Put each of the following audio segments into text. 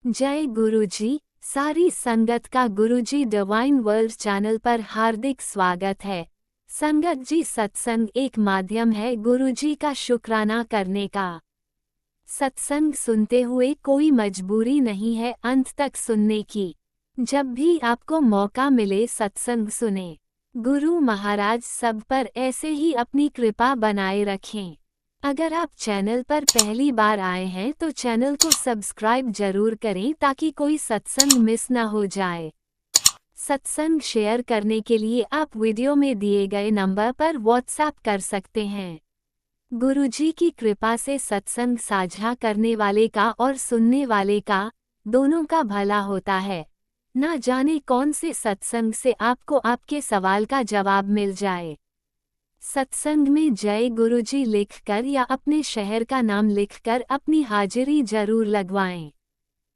जय गुरुजी। सारी संगत का गुरुजी डिवाइन वर्ल्ड चैनल पर हार्दिक स्वागत है। संगत जी, सत्संग एक माध्यम है गुरुजी का शुक्राना करने का। सत्संग सुनते हुए कोई मजबूरी नहीं है अंत तक सुनने की। जब भी आपको मौका मिले सत्संग सुने। गुरु महाराज सब पर ऐसे ही अपनी कृपा बनाए रखें। अगर आप चैनल पर पहली बार आए हैं तो चैनल को सब्सक्राइब जरूर करें ताकि कोई सत्संग मिस ना हो जाए। सत्संग शेयर करने के लिए आप वीडियो में दिए गए नंबर पर व्हाट्सएप कर सकते हैं। गुरुजी की कृपा से सत्संग साझा करने वाले का और सुनने वाले का, दोनों का भला होता है। ना जाने कौन से सत्संग से आपको आपके सवाल का जवाब मिल जाए। सत्संग में जय गुरुजी लिखकर या अपने शहर का नाम लिखकर अपनी हाजिरी जरूर लगवाएं।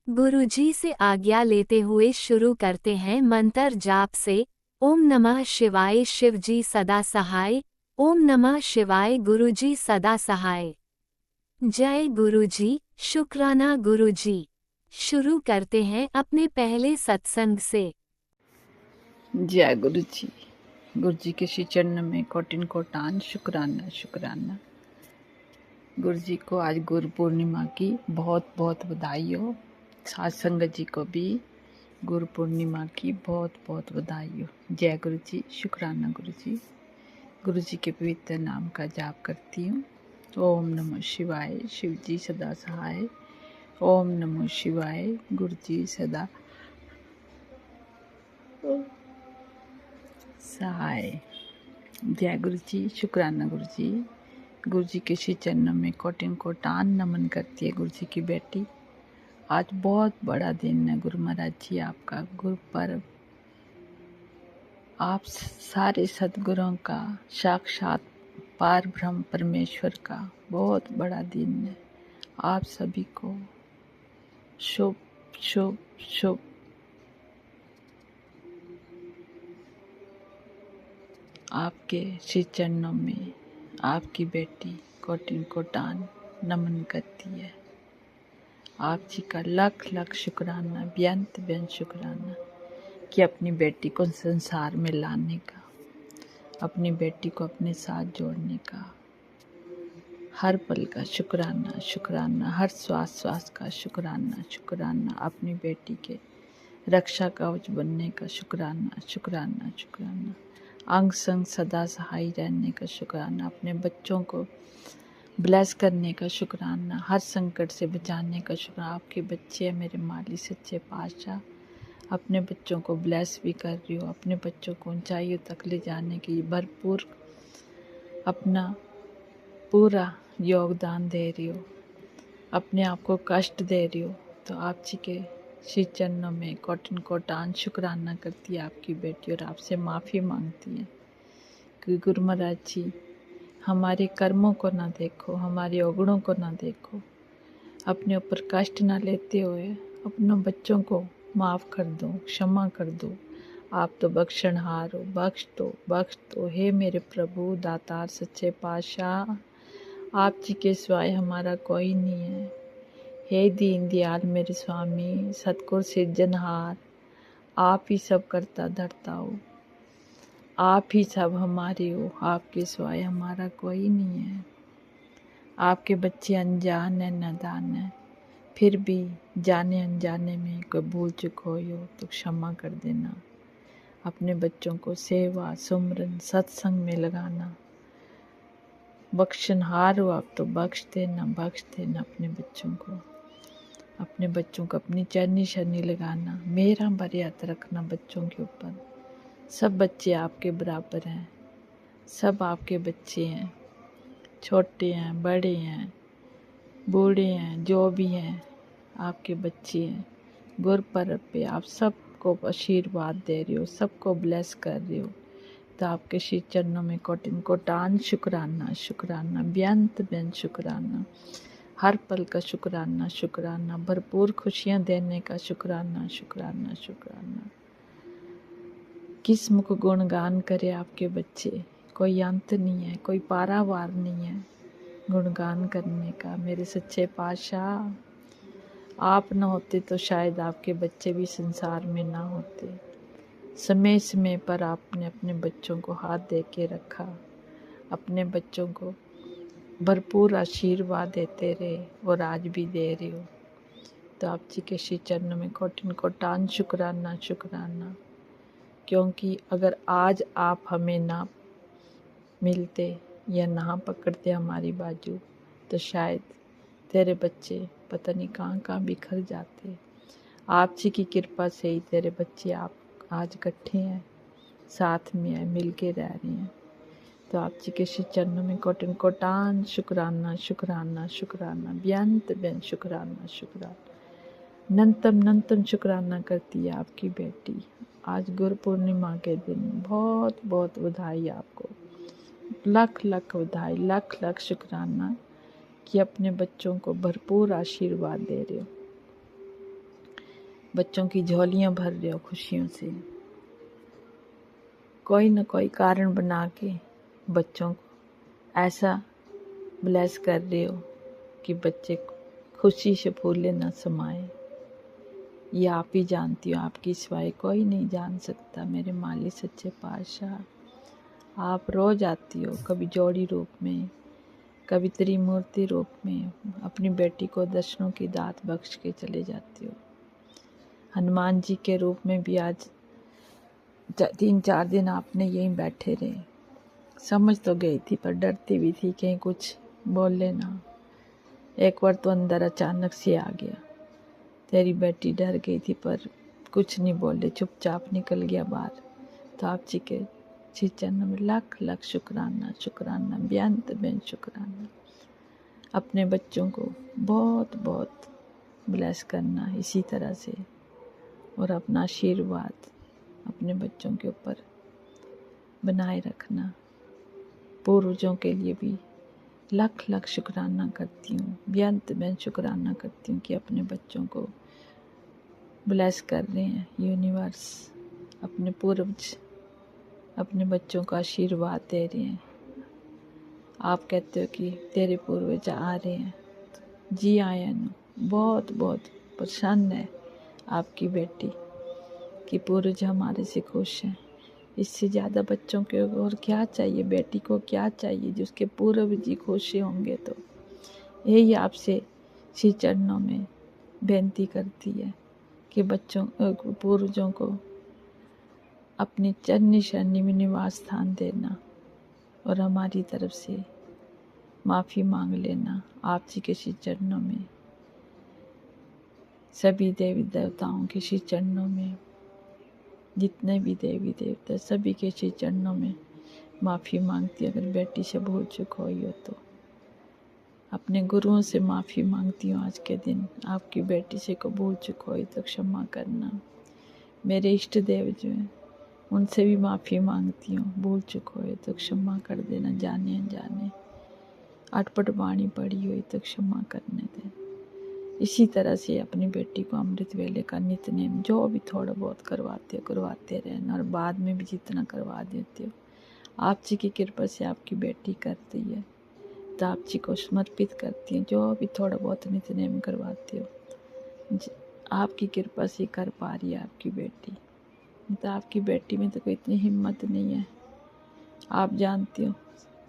गुरुजी से आज्ञा लेते हुए शुरू करते हैं मंत्र जाप से। ओम नमः शिवाय, शिवजी सदा सहाय। ओम नमः शिवाय, गुरुजी सदा सहाय। जय गुरुजी, शुक्राना गुरुजी। शुरू करते हैं अपने पहले सत्संग से। जय गुरु जी। गुरु जी के श्री चरण में कोटिन कोटान शुक्राना शुक्राना। गुरु जी को आज गुरु पूर्णिमा की बहुत बहुत बधाई हो। साथ संगत जी को भी गुरु पूर्णिमा की बहुत बहुत बधाई हो। जय गुरु जी, शुक्राना गुरु जी। गुरु जी के पवित्र नाम का जाप करती हूँ। ओम नमः शिवाय, शिव जी सदा सहाय। ओम नमः शिवाय, गुरु जी सदा सहाय। जय गुरु जी, शुक्राना गुरु जी। गुरु जी के श्री चरणों में कोटिन कोटान नमन करती है गुरु जी की बेटी। आज बहुत बड़ा दिन है गुरु महाराज जी आपका गुरु पर्व। आप सारे सद्गुरुओं का, साक्षात पार ब्रह्म परमेश्वर का बहुत बड़ा दिन है। आप सभी को शुभ शुभ शुभ। आपके श्री चरणों में आपकी बेटी कोटिन कोटान नमन करती है। आप जी का लख लख शुक्राना, बेअंत बेअंत शुक्राना कि अपनी बेटी को संसार में लाने का, अपनी बेटी को अपने साथ जोड़ने का, हर पल का शुक्राना शुक्राना, हर श्वास श्वास का शुक्राना शुक्राना, अपनी बेटी के रक्षा कवच बनने का शुक्राना शुक्राना शुक्राना, अंग संग सदा सहाय रहने का शुक्राना, अपने बच्चों को ब्लेस करने का शुक्राना, हर संकट से बचाने का शुक्राना। आपके बच्चे हैं मेरे मालिक सच्चे पातशाह। अपने बच्चों को ब्लेस भी कर रही हो, अपने बच्चों को ऊंचाइयों तक ले जाने की भरपूर अपना पूरा योगदान दे रही हो, अपने आप को कष्ट दे रही हो, तो आप जी के श्री चरणों में कोटिन कोटान शुक्राना करती है आपकी बेटी और आपसे माफ़ी मांगती है कि गुरु महाराज जी हमारे कर्मों को ना देखो, हमारे अवगुणों को ना देखो, अपने ऊपर कष्ट ना लेते हुए अपनों बच्चों को माफ़ कर दो, क्षमा कर दो। आप तो बख्शनहार हो, बख्श दो हे मेरे प्रभु दातार सच्चे पातशाह। आप जी के सिवाय हमारा कोई नहीं है। हे दीन दयाल मेरे स्वामी सतगुर सिरजनहार, आप ही सब करता धरता हो, आप ही सब हमारे हो, आपके सिवाय हमारा कोई नहीं है। आपके बच्चे अनजान है, नादान है, फिर भी जाने अनजाने में कोई भूल चूक हुई हो तो क्षमा कर देना। अपने बच्चों को सेवा सुमरन सत्संग में लगाना। बख्शनहार हो आप तो बख्श देना अपने बच्चों को अपनी चरनी शरनी लगाना। मेरा बरियात रखना बच्चों के ऊपर। सब बच्चे आपके बराबर हैं, सब आपके बच्चे हैं, छोटे हैं बड़े हैं बूढ़े हैं, जो भी हैं आपके बच्चे हैं। गुरपर्व पे आप सबको आशीर्वाद दे रहे हो, सबको ब्लेस कर रहे हो, तो आपके श्री चरणों में कोटिन कोटान शुक्राना शुक्राना, बेअंत बेअंत शुक्राना, हर पल का शुक्राना शुक्राना, भरपूर खुशियाँ देने का शुक्राना शुक्राना शुक्राना। किस मुख गुणगान करे आपके बच्चे, कोई अंत नहीं है, कोई पारावार नहीं है गुणगान करने का। मेरे सच्चे पातशाह आप न होते तो शायद आपके बच्चे भी संसार में ना होते। समय समय पर आपने अपने बच्चों को हाथ दे के रखा, अपने बच्चों को भरपूर आशीर्वाद देते रहे और आज भी दे रहे हो। तो आप जी के श्री चरणों में कोटिन कोटान शुक्राना शुक्राना, क्योंकि अगर आज आप हमें ना मिलते या ना पकड़ते हमारी बाजू, तो शायद तेरे बच्चे पता नहीं कहाँ कहाँ बिखर जाते। आप जी की कृपा से ही तेरे बच्चे आप आज इकट्ठे हैं, साथ में हैं, मिल के रह रहे हैं। तो आप जी के श्री चरणों में कोटिन कोटान शुक्राना शुक्राना शुक्राना, बेअंत बेअंत शुक्राना शुक्राना, नंतम शुक्राना करती है आपकी बेटी। आज गुरु पूर्णिमा के दिन बहुत बहुत बधाई आपको, लाख लाख बधाई, लाख लाख शुक्राना कि अपने बच्चों को भरपूर आशीर्वाद दे रहे हो, बच्चों की झोलियां भर रहे हो खुशियों से। कोई न कोई कारण बना के बच्चों को ऐसा ब्लेस कर रहे हो कि बच्चे खुशी से फूले न समाए। ये आप ही जानती हो, आपकी सिवाय कोई नहीं जान सकता। मेरे मालिक सच्चे पातशाह, आप रोज आती हो, कभी जोड़ी रूप में, कभी त्रिमूर्ति रूप में, अपनी बेटी को दर्शनों की दात बख्श के चले जाती हो। हनुमान जी के रूप में भी आज 3-4 दिन आपने यहीं बैठे रहे। समझ तो गई थी पर डरती भी थी कहीं कुछ बोल लेना। एक बार तो अंदर अचानक से आ गया, तेरी बेटी डर गई थी पर कुछ नहीं बोले, चुपचाप निकल गया बाहर। तो आप जी के श्री चरणों में लाख लाख शुक्राना शुक्राना, बेअंत बेअंत शुक्राना। अपने बच्चों को बहुत बहुत ब्लेस करना इसी तरह से, और अपना आशीर्वाद अपने बच्चों के ऊपर बनाए रखना। पूर्वजों के लिए भी लाख लाख शुक्राना करती हूँ, बेअंत बेअंत शुक्राना करती हूँ कि अपने बच्चों को ब्लेस कर रहे हैं यूनिवर्स। अपने पूर्वज अपने बच्चों का आशीर्वाद दे रहे हैं। आप कहते हो कि तेरे पूर्वज आ रहे हैं, जी आए हैं। बहुत बहुत प्रसन्न है आपकी बेटी कि पूर्वज हमारे से खुश हैं। इससे ज़्यादा बच्चों के और क्या चाहिए, बेटी को क्या चाहिए जो उसके पूर्वज जी खुश होंगे। तो यही आपसे श्री चरणों में बेनती करती है कि बच्चों पूर्वजों को अपनी चरनी शरणी में निवास स्थान देना और हमारी तरफ से माफ़ी मांग लेना। आप जी के श्री चरणों में, सभी देवी देवताओं के श्री चरणों में, जितने भी देवी देवता सभी के श्री चरणों में माफ़ी मांगती। अगर बेटी से भूल चूक हुई हो तो अपने गुरुओं से माफ़ी मांगती हूँ। आज के दिन आपकी बेटी से को भूल चूक हुई तो क्षमा करना। मेरे इष्ट देव जो हैं उनसे भी माफ़ी मांगती हूँ, भूल चूक हुई तो क्षमा कर देना, जाने अनजाने अटपट वाणी पड़ी हुई तो क्षमा करने दें। इसी तरह से अपनी बेटी को अमृत वेले का नित्यनेम जो भी थोड़ा बहुत करवाते रहना, और बाद में भी जितना करवा देते हो आप जी की कृपा से आपकी बेटी करती है तो आप जी को समर्पित करती है। जो भी थोड़ा बहुत नित्यनेम करवाते हो आपकी कृपा से कर पा रही है आपकी बेटी। तो आपकी बेटी में तो कोई इतनी हिम्मत नहीं है। आप जानती हो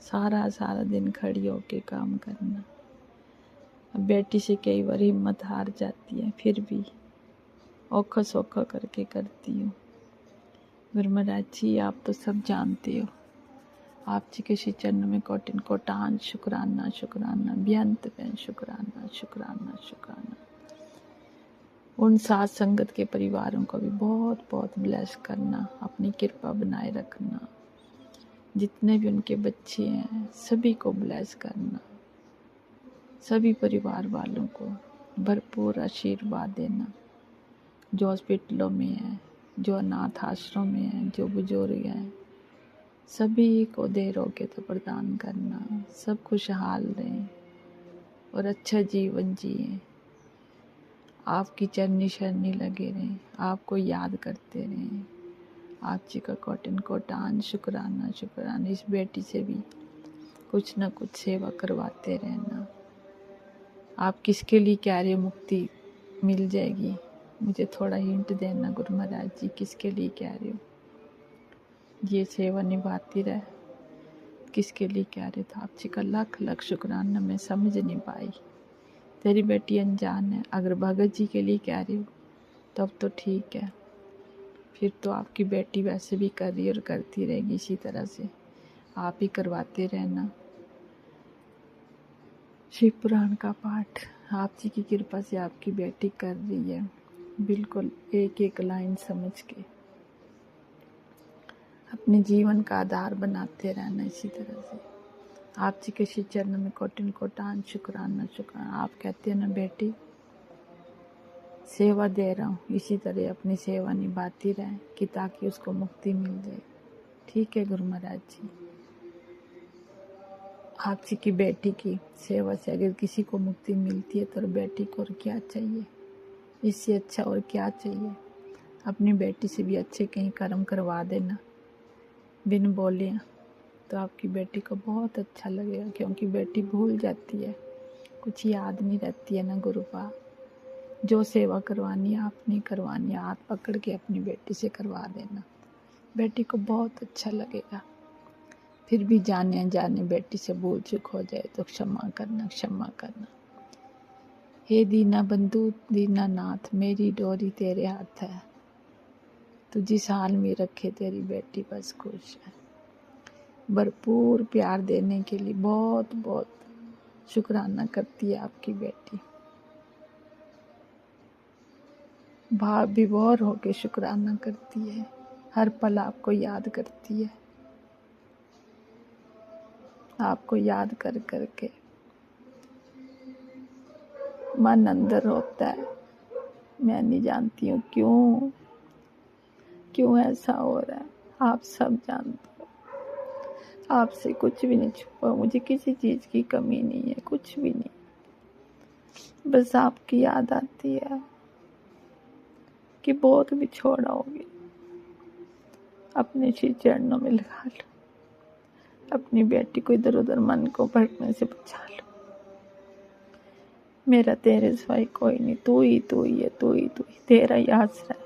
सारा दिन खड़ी होके काम करना। अब बेटी से कई बार हिम्मत हार जाती है, फिर भी औखा सौखा करके करती हूँ। गुरु महाराज जी आप तो सब जानते हो। आप जी के श्री चरणों में कोटिन कोटान शुक्राना शुक्राना, बेअंत बेअंत शुक्राना शुक्राना शुक्राना। उन साथ संगत के परिवारों को भी बहुत बहुत ब्लेस करना, अपनी कृपा बनाए रखना। जितने भी उनके बच्चे हैं सभी को ब्लेस करना, सभी परिवार वालों को भरपूर आशीर्वाद देना। जो हॉस्पिटलों में है, जो अनाथ आश्रम में है, जो बुजुर्ग हैं, सभी को दे रोगे तो प्रदान करना। सब खुशहाल रहें और अच्छा जीवन जिए। आपकी चरनी शरणी लगे रहें, आपको याद करते रहें। आप जी का कोटिन कोटान शुक्राना शुक्राना। इस बेटी से भी कुछ न कुछ सेवा करवाते रहना। आप किसके लिए कह रहे हो मुक्ति मिल जाएगी। मुझे थोड़ा हिंट देना गुरु महाराज जी, किसके लिए कह रहे हो? ये सेवा निभाती रहे, किसके लिए कह रहे थे? आप जी का लाख लाख शुक्राना, मैं समझ नहीं पाई। तेरी बेटी अनजान है। अगर भगत जी के लिए कह रही हो तब तो ठीक है, फिर तो आपकी बेटी वैसे भी कर रही और करती रहेगी इसी तरह से। आप ही करवाते रहना शिव पुराण का पाठ। आप जी की कृपा से आपकी बेटी कर रही है, बिल्कुल एक एक लाइन समझ के अपने जीवन का आधार बनाते रहना इसी तरह से। आप जी के श्री चरणों में कोटिन कोटान शुक्राना शुक्राना। आप कहते हैं ना बेटी, सेवा दे रहा हूँ, इसी तरह अपनी सेवा निभाती रहें कि ताकि उसको मुक्ति मिल जाए। ठीक है गुरु महाराज जी। आप जी की बेटी की सेवा से अगर किसी को मुक्ति मिलती है तो बेटी को और क्या चाहिए, इससे अच्छा और क्या चाहिए। अपनी बेटी से भी अच्छे कहीं कर्म करवा देना बिन बोले, तो आपकी बेटी को बहुत अच्छा लगेगा। क्योंकि बेटी भूल जाती है, कुछ याद नहीं रहती है ना गुरुपा। जो सेवा करवानी है आपने करवानी है, हाथ पकड़ के अपनी बेटी से करवा देना, बेटी को बहुत अच्छा लगेगा। फिर भी जाने अनजाने बेटी से भूल चूक हो जाए तो क्षमा करना, क्षमा करना। हे दीना बंधु दीना नाथ, मेरी डोरी तेरे हाथ है, तू जिस हाल में रखे तेरी बेटी बस खुश है। भरपूर प्यार देने के लिए बहुत बहुत शुक्राना करती है आपकी बेटी। भाव विभोर होके शुक्राना करती है, हर पल आपको याद करती है। आपको याद कर करके मन अंदर होता है। मैं नहीं जानती हूँ क्यों ऐसा हो रहा है, आप सब जानते हो। आपसे कुछ भी नहीं छुपा, मुझे किसी चीज़ की कमी नहीं है, कुछ भी नहीं। बस आपकी याद आती है कि बहुत भी छोड़ा होगी, अपने श्री चरणों में लगा लो। अपनी बेटी को इधर उधर मन को भटकने से बचा लो। मेरा तेरे सिवाय कोई नहीं, तू ही है, तू ही तेरा ही आसरा है।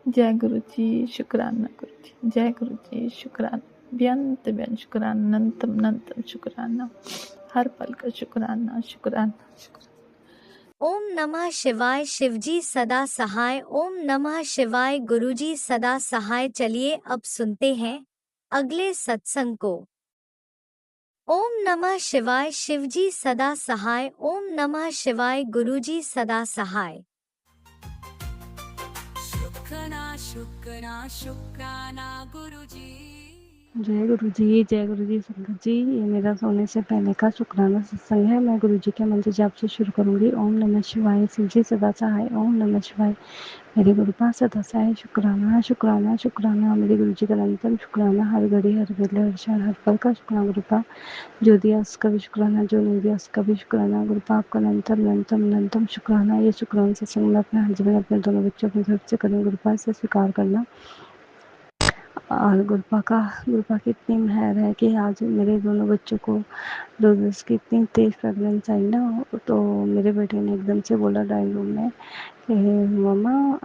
जय गुरु जी, शुक्राना गुरु जी। जय गुरु जी, शुक्राना बेअंत बेअंत शुक्राना, अनंतम अनंतम शुक्राना, हर पल का शुक्राना शुक्राना शुक्राना। ओम नमः शिवाय। शिवजी सदा सहाय। ओम नमः शिवाय। गुरुजी सदा सहाय। चलिए अब सुनते हैं अगले सत्संग को। ओम नमः शिवाय। शिवजी सदा सहाय। ओम नमः शिवाय। गुरुजी सदा सहाय। शुक्राना गुरुजी। जय गुरु जी संगत जी। ये मेरा सोने से पहले का शुक्राना सत्संग है। मैं गुरु जी के मंत्र जाप से शुरू करूंगी। ओम नमः शिवाय। शिव जी सदा सहाय। ओम नमः शिवाय। मेरे गुरु पास सदा सहाय। शुक्राना शुक्राना शुक्राना मेरे गुरु जी का निरंतर शुक्राना, हर घड़ी हर वेले हर क्षण हर पल का शुक्राना गुरु पास। जो दिया उसका भी शुक्राना, जो नहीं दिया उसका भी शुक्राना। गुरु पाप का निरंतम शुक्राना। ये शुक्राना सत्संग में अपने हस्बैंड अपने दोनों बच्चों अपनी तरफ से करें। गुरु पास से स्वीकार करना। और गुरुपा की इतनी मेहर है कि आज मेरे दोनों बच्चों को रोजेस की इतनी तेज फ्रेगरेंस आई ना, तो मेरे बेटे ने एकदम से बोला ड्राइंग रूम में कि मम्मा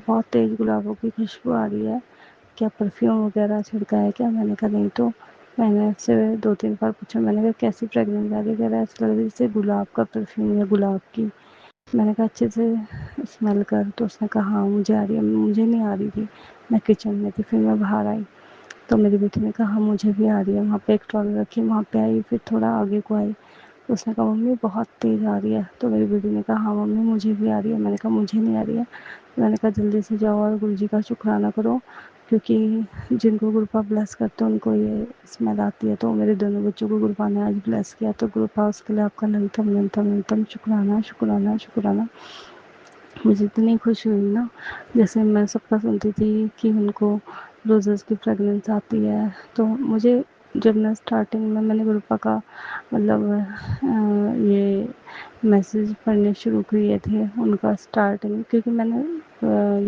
बहुत तेज गुलाबों की खुशबू आ रही है, क्या परफ्यूम वगैरह छिड़का है क्या? मैंने कहा नहीं। तो मैंने उससे 2-3 बार पूछा, मैंने कहा कैसी फ्रेगरेंस आ रही है? कह रहा है ऐसा लग रहा है जैसे गुलाब का परफ्यूम या गुलाब की। मैंने कहा अच्छे से स्मेल कर। तो उसने कहा हाँ मुझे आ रही है। मुझे नहीं आ रही थी, मैं किचन में थी। फिर मैं बाहर आई तो मेरी बेटी ने कहा हाँ मुझे भी आ रही है। वहाँ पे एक ट्रॉली रखी, वहाँ पे आई। फिर थोड़ा आगे को आई तो उसने कहा मम्मी बहुत तेज़ आ रही है। तो मेरी बेटी ने कहा हाँ मम्मी मुझे भी आ रही है। मैंने कहा मुझे नहीं आ रही है। तो मैंने कहा जल्दी से जाओ और गुरु जी का शुक्राना करो, क्योंकि जिनको गुरुपा ब्लेस करते हैं उनको ये स्मेल आती है। तो मेरे दोनों बच्चों को गुरुपा ने आज ब्लेस किया, तो गुरुपा उसके लिए आपका अनंतम शुक्राना शुक्राना शुक्राना। मुझे इतनी खुशी हुई ना, जैसे मैं सबका सुनती थी कि उनको रोज़ेस की फ्रेगरेंस आती है, तो मुझे जब मैं स्टार्टिंग में मैंने गुरुपा का मतलब ये मैसेज पढ़ने शुरू किए थे उनका स्टार्टिंग, क्योंकि मैंने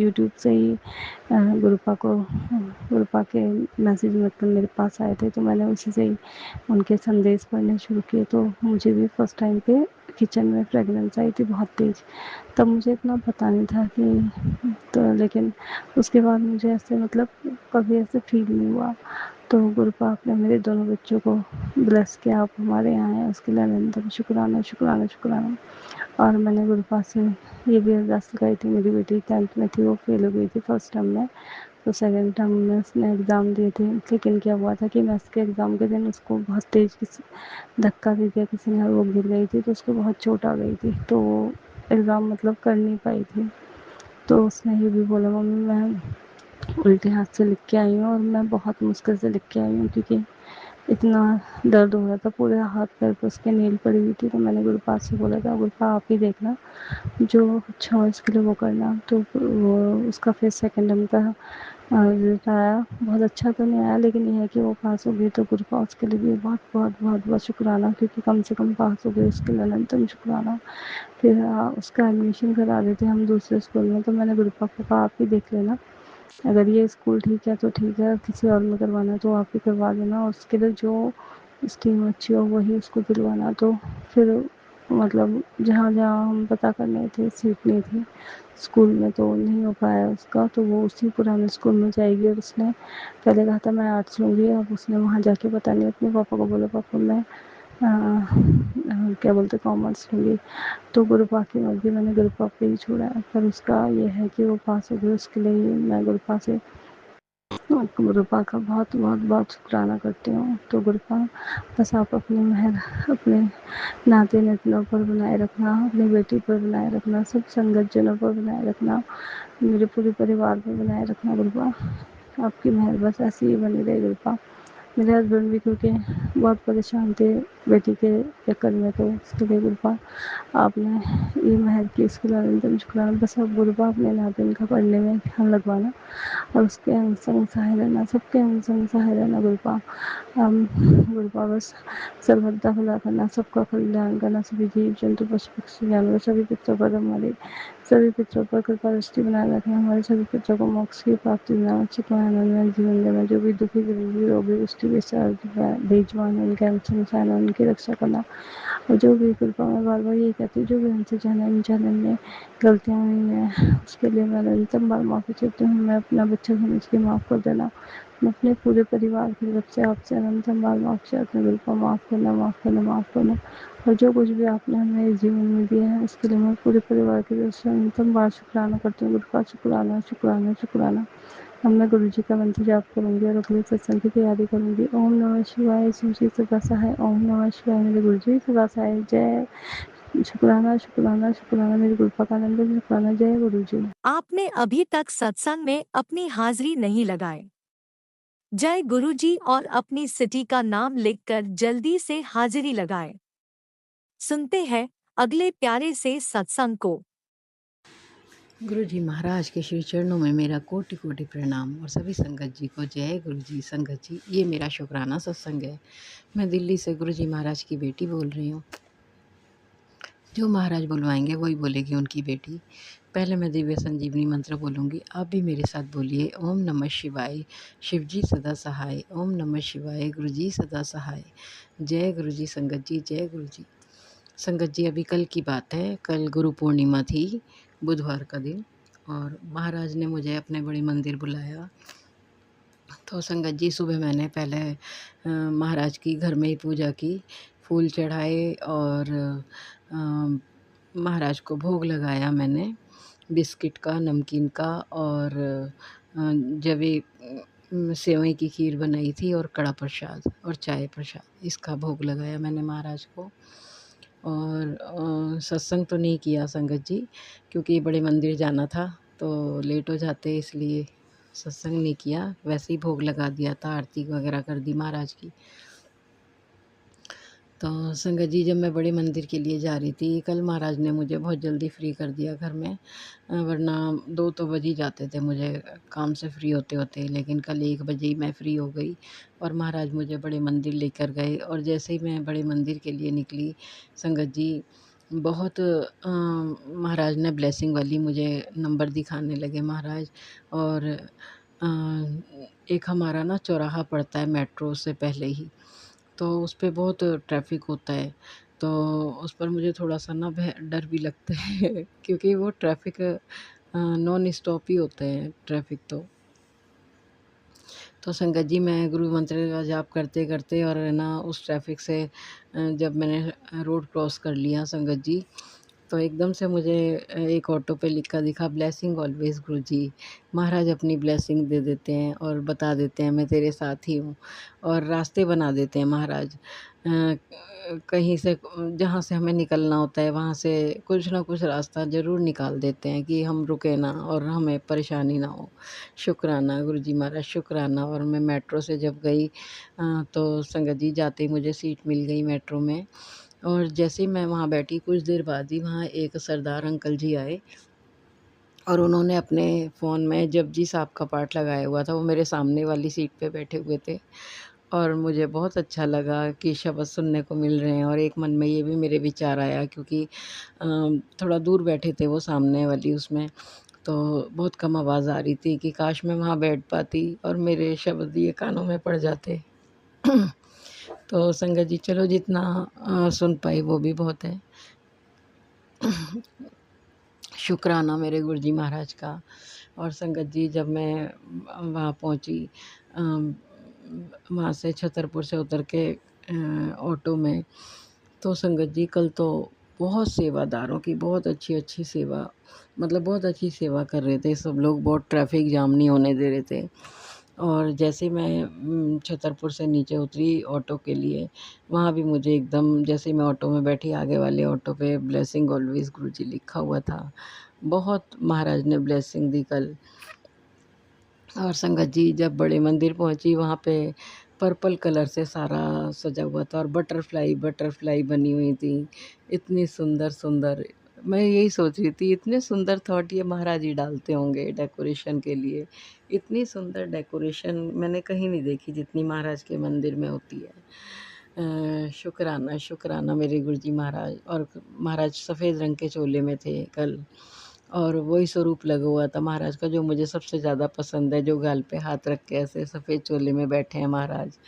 यूट्यूब से ही गुरुपा के मैसेज मतलब मेरे पास आए थे, तो मैंने उसी से ही उनके संदेश पढ़ने शुरू किए। तो मुझे भी फर्स्ट टाइम पे किचन में फ्रेगनेंस आई थी बहुत तेज़, तब मुझे इतना पता नहीं था कि तो लेकिन उसके बाद मुझे ऐसे मतलब कभी ऐसे फील नहीं हुआ। तो गुरु पाक ने मेरे दोनों बच्चों को ब्लेस किया, आप हमारे यहाँ हैं उसके लिए अनंतम शुक्राना शुक्राना शुक्राना। और मैंने गुरु पाक से ये भी अरदास लगाई थी, मेरी बेटी 10th में थी, वो फेल हो गई थी फर्स्ट टर्म में, तो सेकेंड टर्म में उसने एग्ज़ाम दिए थे, लेकिन क्या हुआ था कि मैथ्स के एग्ज़ाम के दिन उसको बहुत तेज़ किसी धक्का दे दिया किसी ने और वो गिर गई थी, तो उसको बहुत चोट आ गई थी, तो वो एग्ज़ाम मतलब कर नहीं पाई थी। तो उसने ये भी बोला, मम्मी मैं उल्टे हाथ से लिख के आई हूँ और मैं बहुत मुश्किल से लिख के आई हूँ, क्योंकि इतना दर्द हो रहा था, पूरे हाथ पैर पे उसके नील पड़ी हुई थी। तो मैंने गुरुपाद से बोला था, गुरुपा आप ही देखना जो अच्छा हो इसके लिए वो करना। तो वो उसका फिर सेकेंड टर्म का रिजल्ट आया, बहुत अच्छा तो नहीं आया, लेकिन ये है कि वो पास हो गई। तो गुरुपा उसके लिए भी बहुत बहुत बहुत बहुत शुक्राना, क्योंकि कम से कम पास हो गई, उसके लिए अनंतम शुक्राना। फिर उसका एडमिशन करा रहे थे हम दूसरे स्कूल में, तो मैंने गुरुपा को कहा आप ही देख लेना, अगर ये स्कूल ठीक है तो ठीक है, किसी और में करवाना है तो आप ही करवा देना, और उसके लिए जो स्ट्रीम अच्छी हो वही उसको दिलवाना। तो फिर मतलब जहाँ जहाँ हम पता करने थे सीट नहीं थी स्कूल में, तो नहीं हो पाया उसका, तो वो उसी पुराने स्कूल में जाएगी। और उसने पहले कहा था मैं आर्ट्स लूँगी, अब उसने वहाँ जाके पता नहीं अपने पापा को बोला, पापा मैं क्या बोलते कॉमर्स लूँगी। तो गुरुपा की मर्जी, मैंने गुरुपा पे ही छोड़ा है, पर उसका ये है कि वो पास हो गई, उसके लिए ही मैं गुरुपा से गुरुपा का बहुत बहुत बहुत शुक्राना करती हूँ। तो गुरुपा बस आप अपनी मेहर अपने नाते नतनों पर बनाए रखना, अपनी बेटी पर बनाए रखना, सब संगत जनों पर बनाए रखना, मेरे पूरे परिवार पर बनाए रखना गुरुपा। आपकी मेहर बस ऐसी ही बनी रहे गुरुपा। मेरे हस्बैंड भी क्योंकि बहुत परेशान थे बेटी के चक्कर में, तो उसके लिए गुरुपा आपने ये मेहर की, इसके लिए अनंतम शुक्राना। बस आप गुरुपा अपने नातिन का पढ़ने में ध्यान लगवाना और उसके अंग संग सहाय रहना, सबके अंग संग सहाय रहना गुरुपा। गुरुपा बस सर्वदा भला करना, सबका कल्याण करना, सभी जीव जंतु पशु पक्षी जानवर सभी पितरों पर हमारे सभी पितरों पर कृपा दृष्टि बनाए रखना, हमारे सभी पितरों को मोक्ष की प्राप्ति दिलाना, चित्तवानंद जीवन देना, जो भी दुखी गरीबी रोगी पुष्टि बेजवान उनके अंग संग सहाय उनकी रक्षा करना। और जो भी कृपा मैं बार बार यही कहती हूँ, जो भी हमसे जाने अनजाने में गलतियाँ हुई हैं उसके लिए मैं निरंतर बार माफ़ी चाहती हूँ। मैं अपना बच्चा समझ के माफ़ कर देना, मैं अपने पूरे परिवार की तरफ से आपसे अनंतम बार माफ़ी चाहती हूँ। गुरुपा माफ़ करना माफ़ करना माफ़ करना। और जो कुछ भी आपने हमें जीवन में दिया है उसके लिए मैं पूरे परिवार की तरफ से अनंतम बार शुक्राना करती हूँ। गुरुपा शुक्राना शुक्राना शुक्राना। अब मैं गुरु जी का मंत्र जाप करूँगी और अगले सत्संग की तैयारी करूँगी। ओम नमः शिवाय, शिव जी सदा सहाय। ओम नमः शिवाय, मेरे गुरु जी सदा सहाय। जय शुक्राना शुक्राना शुक्राना, मेरे गुरुपा का नंदन शुक्राना। जय गुरु जी। आपने अभी तक सत्संग में अपनी हाजिरी नहीं लगाए। जय गुरुजी और अपनी सिटी का नाम लिखकर जल्दी से हाजिरी लगाएं। सुनते हैं अगले प्यारे से सत्संग को। गुरु जी महाराज के श्री चरणों में मेरा कोटि कोटि प्रणाम और सभी संगत जी को जय गुरु जी। संगत जी, ये मेरा शुक्राना सत्संग है। मैं दिल्ली से गुरु जी महाराज की बेटी बोल रही हूँ। जो महाराज बुलवाएंगे वही बोलेगी उनकी बेटी। पहले मैं दिव्य संजीवनी मंत्र बोलूँगी, आप भी मेरे साथ बोलिए। ओम नमः शिवाय, शिव जी सदा सहाय। ओम नमः शिवाय, गुरु जी सदा सहाय। जय गुरु जी। संगत जी, जय गुरु जी। संगत जी, अभी कल की बात है, कल गुरु पूर्णिमा थी, बुधवार का दिन, और महाराज ने मुझे अपने बड़े मंदिर बुलाया। तो संगत जी, सुबह मैंने पहले महाराज की घर में ही पूजा की, फूल चढ़ाए और महाराज को भोग लगाया मैंने, बिस्किट का, नमकीन का, और जवे सेवई की खीर बनाई थी और कड़ा प्रसाद और चाय प्रसाद, इसका भोग लगाया मैंने महाराज को। और सत्संग तो नहीं किया संगत जी, क्योंकि बड़े मंदिर जाना था तो लेट हो जाते, इसलिए सत्संग नहीं किया। वैसे ही भोग लगा दिया था, आरती वगैरह कर दी महाराज की। तो संगत जी, जब मैं बड़े मंदिर के लिए जा रही थी, कल महाराज ने मुझे बहुत जल्दी फ्री कर दिया घर में। वरना 2 तो बज ही जाते थे मुझे काम से फ्री होते-होते, लेकिन कल 1 बजे ही मैं फ्री हो गई और महाराज मुझे बड़े मंदिर लेकर गए। और जैसे ही मैं बड़े मंदिर के लिए निकली संगत जी, बहुत महाराज ने ब्लेसिंग वाली मुझे नंबर दिखाने लगे महाराज। और एक हमारा ना चौराहा पड़ता है मेट्रो से पहले ही, तो उस पे बहुत ट्रैफ़िक होता है, तो उस पर मुझे थोड़ा-सा ना डर भी लगता है क्योंकि वो ट्रैफ़िक नॉन स्टॉप ही होता है ट्रैफ़िक तो। तो संगत जी, मैं गुरु मंत्र का जाप करते-करते और है ना उस ट्रैफ़िक से जब मैंने रोड क्रॉस कर लिया संगत जी, तो एकदम से मुझे एक ऑटो पे लिखा दिखा, ब्लेसिंग ऑलवेज़ गुरुजी। महाराज अपनी ब्लेसिंग दे देते हैं और बता देते हैं मैं तेरे साथ ही हूँ, और रास्ते बना देते हैं महाराज। कहीं से जहाँ से हमें निकलना होता है वहाँ से कुछ ना कुछ रास्ता ज़रूर निकाल देते हैं कि हम रुके ना और हमें परेशानी ना हो। शुक्राना गुरुजी महाराज, शुक्राना। और मैं मेट्रो से जब गई तो संगत जी, जाते ही मुझे सीट मिल गई मेट्रो में। और जैसे ही मैं वहाँ बैठी, कुछ देर बाद ही वहाँ एक सरदार अंकल जी आए और उन्होंने अपने फ़ोन में जपजी साहब का पाठ लगाया हुआ था। वो मेरे सामने वाली सीट पे बैठे हुए थे और मुझे बहुत अच्छा लगा कि शब्द सुनने को मिल रहे हैं। और एक मन में ये भी मेरे विचार आया, क्योंकि थोड़ा दूर बैठे थे वो सामने वाली उसमें, तो बहुत कम आवाज़ आ रही थी कि काश मैं वहाँ बैठ पाती और मेरे शब्द ये कानों में पड़ जाते। तो संगत जी, चलो जितना सुन पाई वो भी बहुत है। शुक्राना मेरे गुरुजी महाराज का। और संगत जी, जब मैं वहाँ पहुँची, वहाँ से छतरपुर से उतर के ऑटो में, तो संगत जी कल तो बहुत सेवादारों की बहुत अच्छी-अच्छी सेवा, मतलब बहुत अच्छी सेवा कर रहे थे सब लोग, बहुत ट्रैफ़िक जाम नहीं होने दे रहे थे। और जैसे ही मैं छतरपुर से नीचे उतरी ऑटो के लिए, वहाँ भी मुझे एकदम, जैसे ही मैं ऑटो में बैठी, आगे वाले ऑटो पे ब्लेसिंग ऑलवेज़ गुरुजी लिखा हुआ था। बहुत महाराज ने ब्लेसिंग दी कल। और संगत जी, जब बड़े मंदिर पहुँची, वहाँ पे पर्पल कलर से सारा सजा हुआ था और बटरफ्लाई बनी हुई थी। इतनी सुंदर-सुंदर, मैं यही सोच रही थी, इतने सुंदर थॉट ये महाराज ही डालते होंगे डेकोरेशन के लिए। इतनी सुंदर डेकोरेशन मैंने कहीं नहीं देखी जितनी महाराज के मंदिर में होती है। शुक्राना, शुक्राना मेरे गुरुजी महाराज। और महाराज सफ़ेद रंग के चोले में थे कल, और वही स्वरूप लगा हुआ था महाराज का जो मुझे सबसे ज़्यादा पसंद है, जो गाल पे हाथ रख के ऐसे सफ़ेद चोले में बैठे हैं महाराज।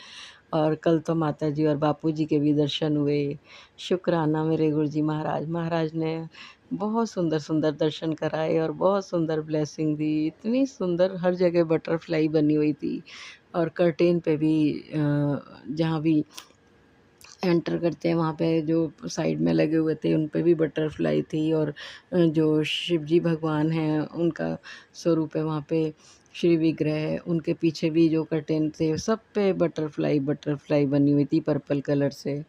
और कल तो माताजी और बापूजी के भी दर्शन हुए। शुक्राना मेरे गुरुजी महाराज। महाराज ने बहुत सुंदर-सुंदर दर्शन कराए और बहुत सुंदर ब्लेसिंग दी। इतनी सुंदर, हर जगह बटरफ्लाई बनी हुई थी और कर्टेन पे भी जहाँ भी एंटर करते हैं वहाँ पे जो साइड में लगे हुए थे उन पे भी बटरफ्लाई थी। और जो शिव जी भगवान हैं उनका स्वरूप है वहाँ पे, श्री विग्रह, उनके पीछे भी जो कर्टेन थे सब पे बटरफ्लाई बनी हुई थी पर्पल कलर से।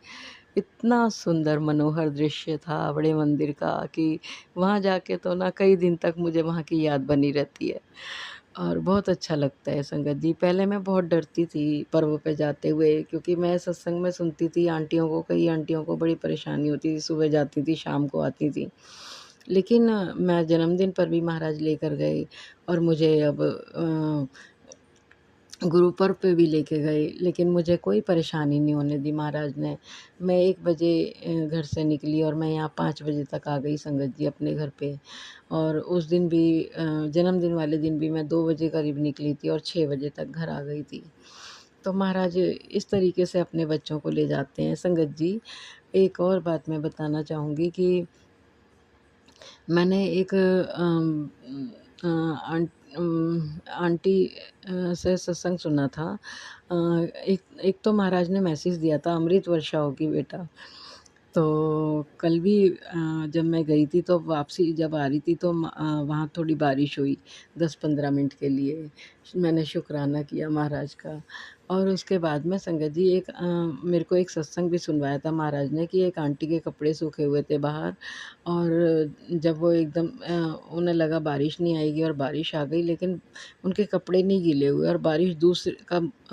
इतना सुंदर मनोहर दृश्य था बड़े मंदिर का कि वहाँ जाके तो ना कई दिन तक मुझे वहाँ की याद बनी रहती है और बहुत अच्छा लगता है संगत जी। पहले मैं बहुत डरती थी पर्व पे जाते हुए, क्योंकि मैं सत्संग में सुनती थी आंटियों को, कई आंटियों को बड़ी परेशानी होती थी, सुबह जाती थी शाम को आती थी। लेकिन मैं जन्मदिन पर भी महाराज लेकर गए और मुझे अब गुरु पर्व पे भी लेके गए, लेकिन मुझे कोई परेशानी नहीं होने दी महाराज ने। मैं 1 बजे घर से निकली और मैं यहाँ 5 बजे तक आ गई संगत जी अपने घर पे। और उस दिन भी जन्मदिन वाले दिन भी मैं 2 बजे करीब निकली थी और 6 बजे तक घर आ गई थी। तो महाराज इस तरीके से अपने बच्चों को ले जाते हैं। संगत जी, एक और बात मैं बताना चाहूँगी कि मैंने एक आंटी से सत्संग सुना था। एक एक तो महाराज ने मैसेज दिया था, अमृत वर्षा होगी बेटा। तो कल भी जब मैं गई थी तो वापसी जब आ रही थी तो वहाँ थोड़ी बारिश हुई 10-15 मिनट के लिए। मैंने शुक्राना किया महाराज का। और उसके बाद में संगत जी, मेरे को एक सत्संग भी सुनवाया था महाराज ने कि एक आंटी के कपड़े सूखे हुए थे बाहर, और जब वो एकदम उन्हें लगा बारिश नहीं आएगी और बारिश आ गई, लेकिन उनके कपड़े नहीं गीले हुए और बारिश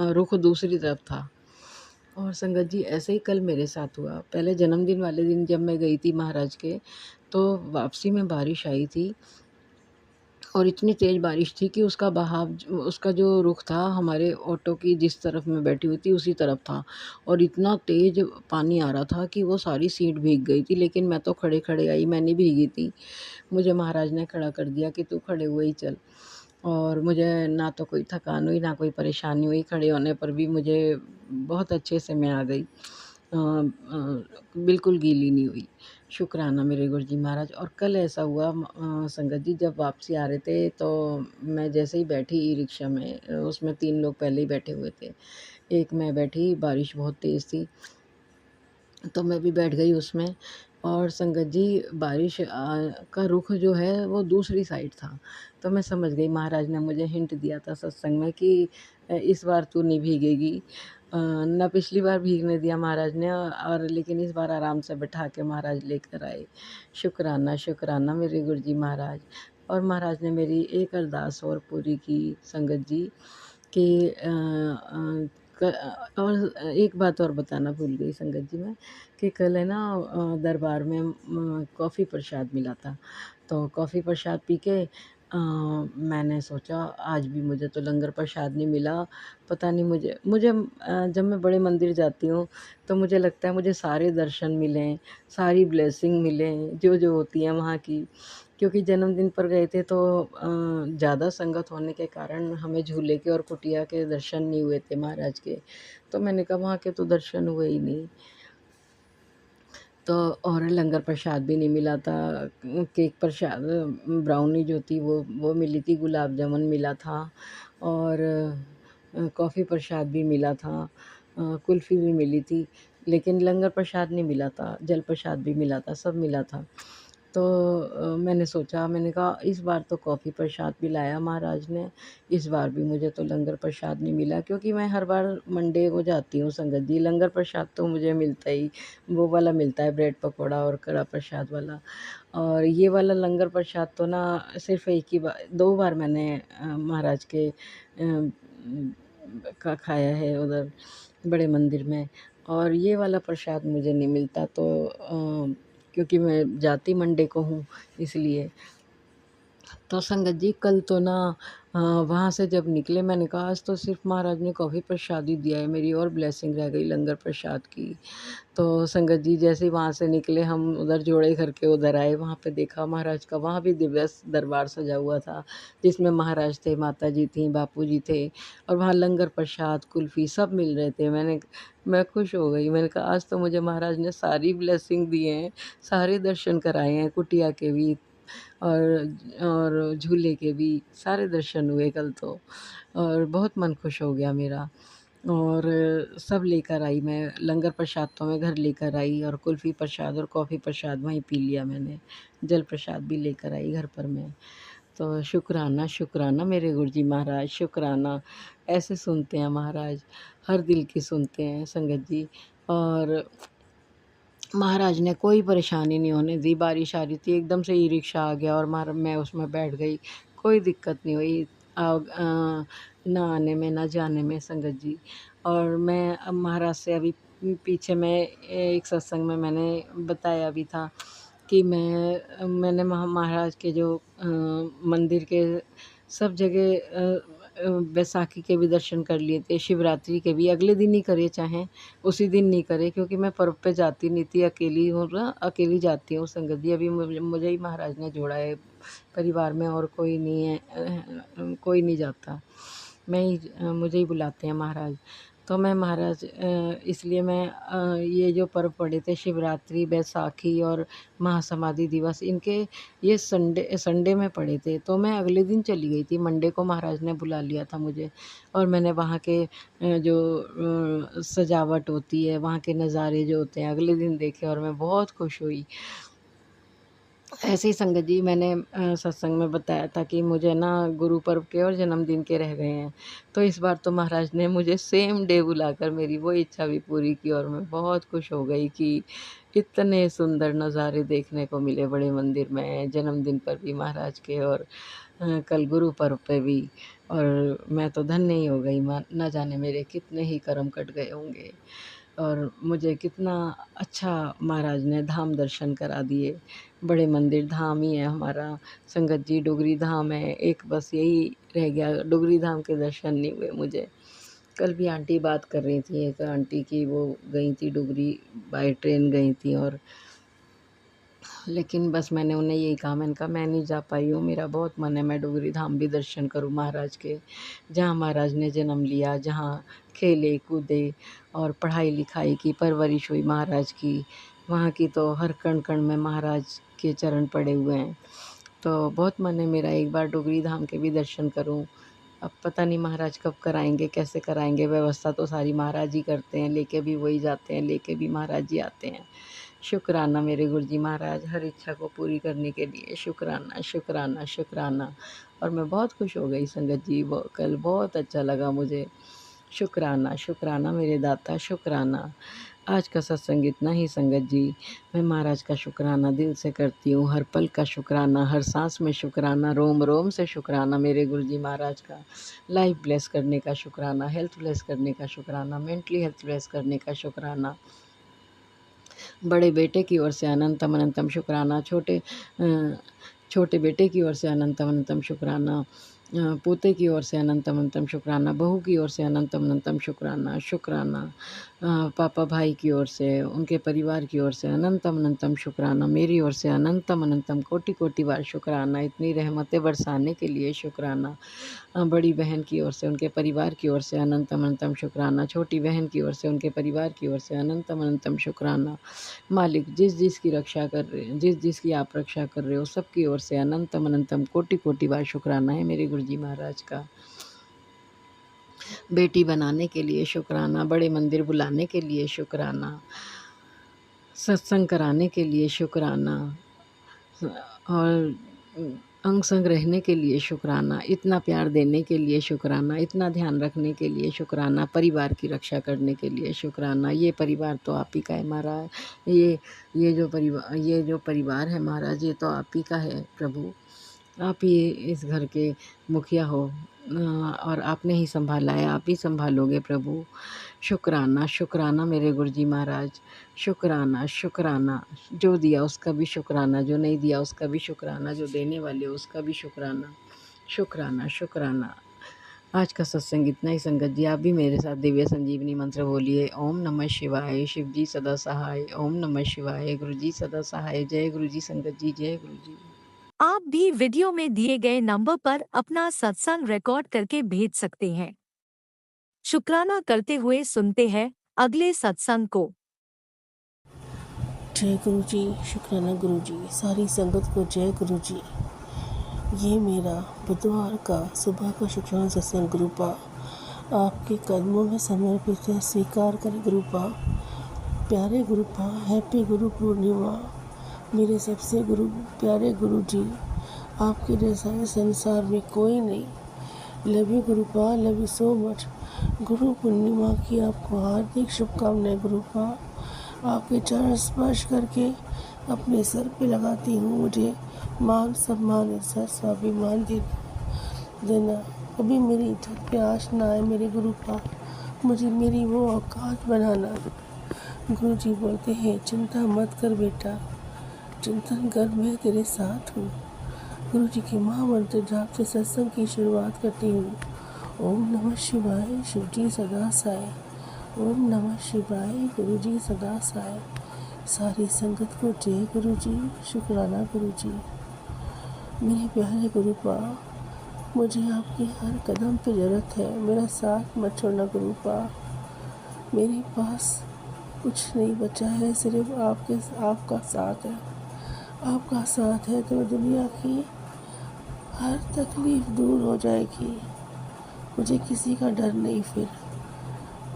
रुख दूसरी तरफ था। और संगत जी ऐसे ही कल मेरे साथ हुआ। पहले जन्मदिन वाले दिन जब मैं गई थी महाराज के, तो वापसी में बारिश आई थी और इतनी तेज़ बारिश थी कि उसका बहाव उसका जो रुख था हमारे ऑटो की जिस तरफ मैं बैठी हुई थी उसी तरफ था, और इतना तेज़ पानी आ रहा था कि वो सारी सीट भीग गई थी। लेकिन मैं तो खड़े-खड़े आई, मैं नहीं भीगी थी। मुझे महाराज ने खड़ा कर दिया कि तू खड़े हुए ही चल। और मुझे ना तो कोई थकान हुई, ना कोई परेशानी हुई, खड़े होने पर भी मुझे बहुत अच्छे से मैं आ गई। बिल्कुल गीली नहीं हुई। शुक्राना मेरे गुरुजी महाराज। और कल ऐसा हुआ संगत जी, जब वापसी आ रहे थे तो मैं जैसे ही बैठी ई-रिक्शा में, उसमें 3 लोग पहले ही बैठे हुए थे। एक मैं बैठी, बारिश बहुत तेज़ थी, तो मैं भी बैठ गई उसमें। और संगत जी बारिश का रुख जो है वो दूसरी साइड था। तो मैं समझ गई, महाराज ने मुझे हिंट दिया था सत्संग में कि इस बार तू नहीं भीगेगी। ना पिछली बार भीगने दिया महाराज ने, और लेकिन इस बार आराम से बैठा के महाराज लेकर आए। शुक्राना, शुक्राना मेरे गुरुजी महाराज। और महाराज ने मेरी एक अरदास और पूरी की संगत जी कि और एक बात और बताना भूल गई संगत जी मैं, कि कल है ना दरबार में कॉफ़ी प्रसाद मिला था। तो कॉफ़ी प्रसाद पी के मैंने सोचा आज भी मुझे तो लंगर प्रसाद नहीं मिला। पता नहीं मुझे मुझे जब मैं बड़े मंदिर जाती हूँ तो मुझे लगता है मुझे सारे दर्शन मिलें, सारी ब्लेसिंग मिलें जो होती हैं वहाँ की। क्योंकि जन्मदिन पर गए थे तो ज़्यादा संगत होने के कारण हमें झूले के और कुटिया के दर्शन नहीं हुए थे महाराज के। तो मैंने कहा वहाँ के तो दर्शन हुए ही नहीं। तो और लंगर प्रसाद भी नहीं मिला था। केक प्रसाद, ब्राउनी जो थी वो मिली थी, गुलाब जामुन मिला था, और कॉफ़ी प्रसाद भी मिला था, कुल्फ़ी भी मिली थी, लेकिन लंगर प्रसाद नहीं मिला था, जल प्रसाद भी मिला था, सब मिला था। तो मैंने सोचा, मैंने कहा इस बार तो कॉफ़ी प्रसाद भी लाया महाराज ने, इस बार भी मुझे तो लंगर प्रसाद नहीं मिला। क्योंकि मैं हर बार मंडे को जाती हूँ संगत जी, लंगर प्रसाद तो मुझे मिलता ही वो वाला मिलता है, ब्रेड पकौड़ा और कड़ा प्रसाद वाला। और ये वाला लंगर प्रसाद तो ना सिर्फ़ एक ही बार, 2 बार मैंने महाराज के का खाया है उधर बड़े मंदिर में, और ये वाला प्रसाद मुझे नहीं मिलता। तो क्योंकि मैं जाती मंडे को हूँ इसलिए। तो संगत जी कल तो ना वहाँ से जब निकले मैंने कहा आज तो सिर्फ़ महाराज ने कॉफ़ी प्रसाद ही दिया है, मेरी और ब्लेसिंग रह गई लंगर प्रसाद की। तो संगत जी जैसे ही वहाँ से निकले हम उधर जोड़े करके उधर आए, वहाँ पे देखा महाराज का वहाँ भी दिव्य दरबार सजा हुआ था, जिसमें महाराज थे, माता जी थीं, बापू जी थे, और वहाँ लंगर प्रसाद, कुल्फ़ी सब मिल रहे थे। मैं खुश हो गई, मैंने कहा आज तो मुझे महाराज ने सारी ब्लेसिंग दिए हैं, सारे दर्शन कराए हैं, कुटिया के भी और झूले के भी सारे दर्शन हुए कल तो, और बहुत मन खुश हो गया मेरा। और सब लेकर आई मैं, लंगर प्रसाद तो मैं घर लेकर आई, और कुल्फ़ी प्रसाद और कॉफ़ी प्रसाद वहीं पी लिया मैंने, जल प्रसाद भी लेकर आई घर पर मैं। तो शुक्राना, शुक्राना मेरे गुरुजी महाराज, शुक्राना। ऐसे सुनते हैं महाराज, हर दिल की सुनते हैं संगत जी। और महाराज ने कोई परेशानी नहीं होने दी। बारिश आ रही थी, एकदम से ई-रिक्शा आ गया और मैं उसमें बैठ गई, कोई दिक्कत नहीं हुई ना आने में ना जाने में संगत जी। और मैं अब महाराज से अभी पीछे मैं एक सत्संग में मैंने बताया भी था कि मैंने महाराज के जो मंदिर के सब जगह बैसाखी के भी दर्शन कर लिए थे, शिवरात्रि के भी अगले दिन ही करे, चाहें उसी दिन नहीं करे, क्योंकि मैं पर्व पे जाती नहीं थी, अकेली हूँ ना, अकेली जाती हूँ संगत जी। अभी मुझे ही महाराज ने जोड़ा है, परिवार में और कोई नहीं है, कोई नहीं जाता, मैं ही मुझे ही बुलाते हैं महाराज। तो मैं महाराज इसलिए मैं ये जो पर्व पड़े थे शिवरात्रि, बैसाखी और महासमाधि दिवस, इनके ये संडे संडे में पड़े थे, तो मैं अगले दिन चली गई थी। मंडे को महाराज ने बुला लिया था मुझे, और मैंने वहाँ के जो सजावट होती है, वहाँ के नज़ारे जो होते हैं अगले दिन देखे, और मैं बहुत खुश हुई। ऐसे ही संगत जी मैंने सत्संग में बताया था कि मुझे ना गुरु पर्व के और जन्मदिन के रह गए हैं, तो इस बार तो महाराज ने मुझे सेम डे बुलाकर मेरी वो इच्छा भी पूरी की, और मैं बहुत खुश हो गई कि इतने सुंदर नज़ारे देखने को मिले बड़े मंदिर में, जन्मदिन पर भी महाराज के, और कल गुरु पर्व पे भी। और मैं तो धन्य ही हो गई, ना जाने मेरे कितने ही कर्म कट गए होंगे। और मुझे कितना अच्छा महाराज ने धाम दर्शन करा दिए। बड़े मंदिर धाम ही है हमारा संगत जी, डोगरी धाम है एक, बस यही रह गया, डोगरी धाम के दर्शन नहीं हुए मुझे। कल भी आंटी बात कर रही थी, एक आंटी की वो गई थी डोगरी, बाय ट्रेन गई थी, और लेकिन बस मैंने उन्हें यही कहा, मैंने कहा मैं नहीं जा पाई हूँ, मेरा बहुत मन है मैं डोगरी धाम भी दर्शन करूँ महाराज के, जहाँ महाराज ने जन्म लिया, जहाँ खेले कूदे और पढ़ाई लिखाई की, परवरिश हुई महाराज की, वहाँ की तो हर कण कण में महाराज के चरण पड़े हुए हैं। तो बहुत मन है मेरा एक बार डोगरी धाम के भी दर्शन करूँ। अब पता नहीं महाराज कब कराएंगे, कैसे कराएंगे, व्यवस्था तो सारी महाराज ही करते हैं, लेके भी वही जाते हैं, लेके भी महाराज जी आते हैं। शुक्राना मेरे गुरुजी महाराज, हर इच्छा को पूरी करने के लिए शुक्राना शुक्राना शुक्राना। और मैं बहुत खुश हो गई संगत जी, वो कल बहुत अच्छा लगा मुझे। शुक्राना शुक्राना मेरे दाता, शुक्राना। आज का सत्संग इतना ही संगत जी। मैं महाराज का शुक्राना दिल से करती हूँ, हर पल का शुक्राना, हर सांस में शुक्राना, रोम रोम से शुक्राना मेरे गुरुजी महाराज का। लाइफ ब्लेस करने का शुक्राना, हेल्थ ब्लेस करने का शुक्राना, मेंटली हेल्थ ब्लेस करने का शुक्राना। बड़े बेटे की ओर से अनंतम अनंतम शुक्राना, छोटे बेटे की ओर से अनंतम अनंतम शुक्राना, पोते की ओर से अनंतम अनंतम शुक्राना, बहू की ओर से अनंतम अनंतम शुक्राना शुक्राना, पापा भाई की ओर से, उनके परिवार की ओर से अनंतम अनंतम शुक्राना, मेरी ओर से अनंतम अनंतम कोटि कोटि बार शुक्राना। इतनी रहमतें बरसाने के लिए शुक्राना। बड़ी बहन की ओर से, उनके परिवार की ओर से अनंतम अनंतम शुक्राना, छोटी बहन की ओर से, उनके परिवार की ओर से अनंतम अनंतम शुक्राना। मालिक जिस जिस की रक्षा कर रहे हैं, जिस जिस की आप रक्षा कर रहे हो, सबकी ओर से अनंतम अनंतम कोटि कोटि बार शुक्राना है मेरे गुरुजी महाराज का। बेटी बनाने के लिए शुक्राना, बड़े मंदिर बुलाने के लिए शुक्राना, सत्संग कराने के लिए शुक्राना, और अंग संग रहने के लिए शुक्राना, इतना प्यार देने के लिए शुक्राना, इतना ध्यान रखने के लिए शुक्राना, परिवार की रक्षा करने के लिए शुक्राना। ये परिवार तो आप ही का है महाराज, ये जो परिवार है महाराज, ये तो आप ही का है प्रभु। आप ही इस घर के मुखिया हो, और आपने ही संभाला है, आप ही संभालोगे प्रभु। शुक्राना शुक्राना मेरे गुरुजी महाराज, शुक्राना शुक्राना। जो दिया उसका भी शुक्राना, जो नहीं दिया उसका भी शुक्राना, जो देने वाले उसका भी शुक्राना। शुक्राना शुक्राना। आज का सत्संग इतना ही संगत जी। आप भी मेरे साथ दिव्य संजीवनी मंत्र बोलिए, ओम नमः शिवाय, शिव जी सदा सहाय, ओम नमः शिवाय, गुरु जी सदा सहाय। जय गुरु जी संगत जी, जय गुरु जी। आप भी वीडियो में दिए गए नंबर पर अपना सत्संग रिकॉर्ड करके भेज सकते हैं। शुक्राना करते हुए सुनते हैं अगले सत्संग को। जय गुरु जी, शुक्राना गुरु जी, सारी संगत को जय गुरु जी। ये मेरा बुधवार का सुबह का शुक्राना सत्संग गुरुपा आपके कदमों में समर्पित है, स्वीकार करें गुरुपा। प्यारे गुरुपा, हैप्पी गुरु पूर्णिमा। मेरे सबसे प्यारे गुरु जी, आपके जैसा इस संसार में कोई नहीं। Love you गुरुपा, love you so much. Guru Purnima की आपको हार्दिक शुभकामनाएं गुरुपा। आपके चरण स्पर्श करके अपने सर पे लगाती हूँ, मुझे मान सम्मान इज्जत स्वाभिमान देना। कभी मेरी इज्जत पे आश ना आए मेरे गुरुपा, मुझे मेरी वो औकात बनाना। गुरु जी बोलते हैं, चिंता मत कर बेटा, चिंतन कर मैं तेरे साथ हूँ। गुरु जी के महामंत्र जाप से सत्संग की शुरुआत करती हूँ। ओम नमः शिवाय, शिव जी सदा साय। ओम नमः शिवाय, गुरु जी सदा साय। सारी संगत को जय गुरु जी, शुक्राना गुरु जी। मेरे प्यारे गुरुपा, मुझे आपकी हर कदम पे ज़रूरत है, मेरा साथ मत छोड़ना गुरुपा। मेरे पास कुछ नहीं बचा है, सिर्फ आपका साथ है। आपका साथ है तो दुनिया की हर तकलीफ दूर हो जाएगी। मुझे किसी का डर नहीं फिर।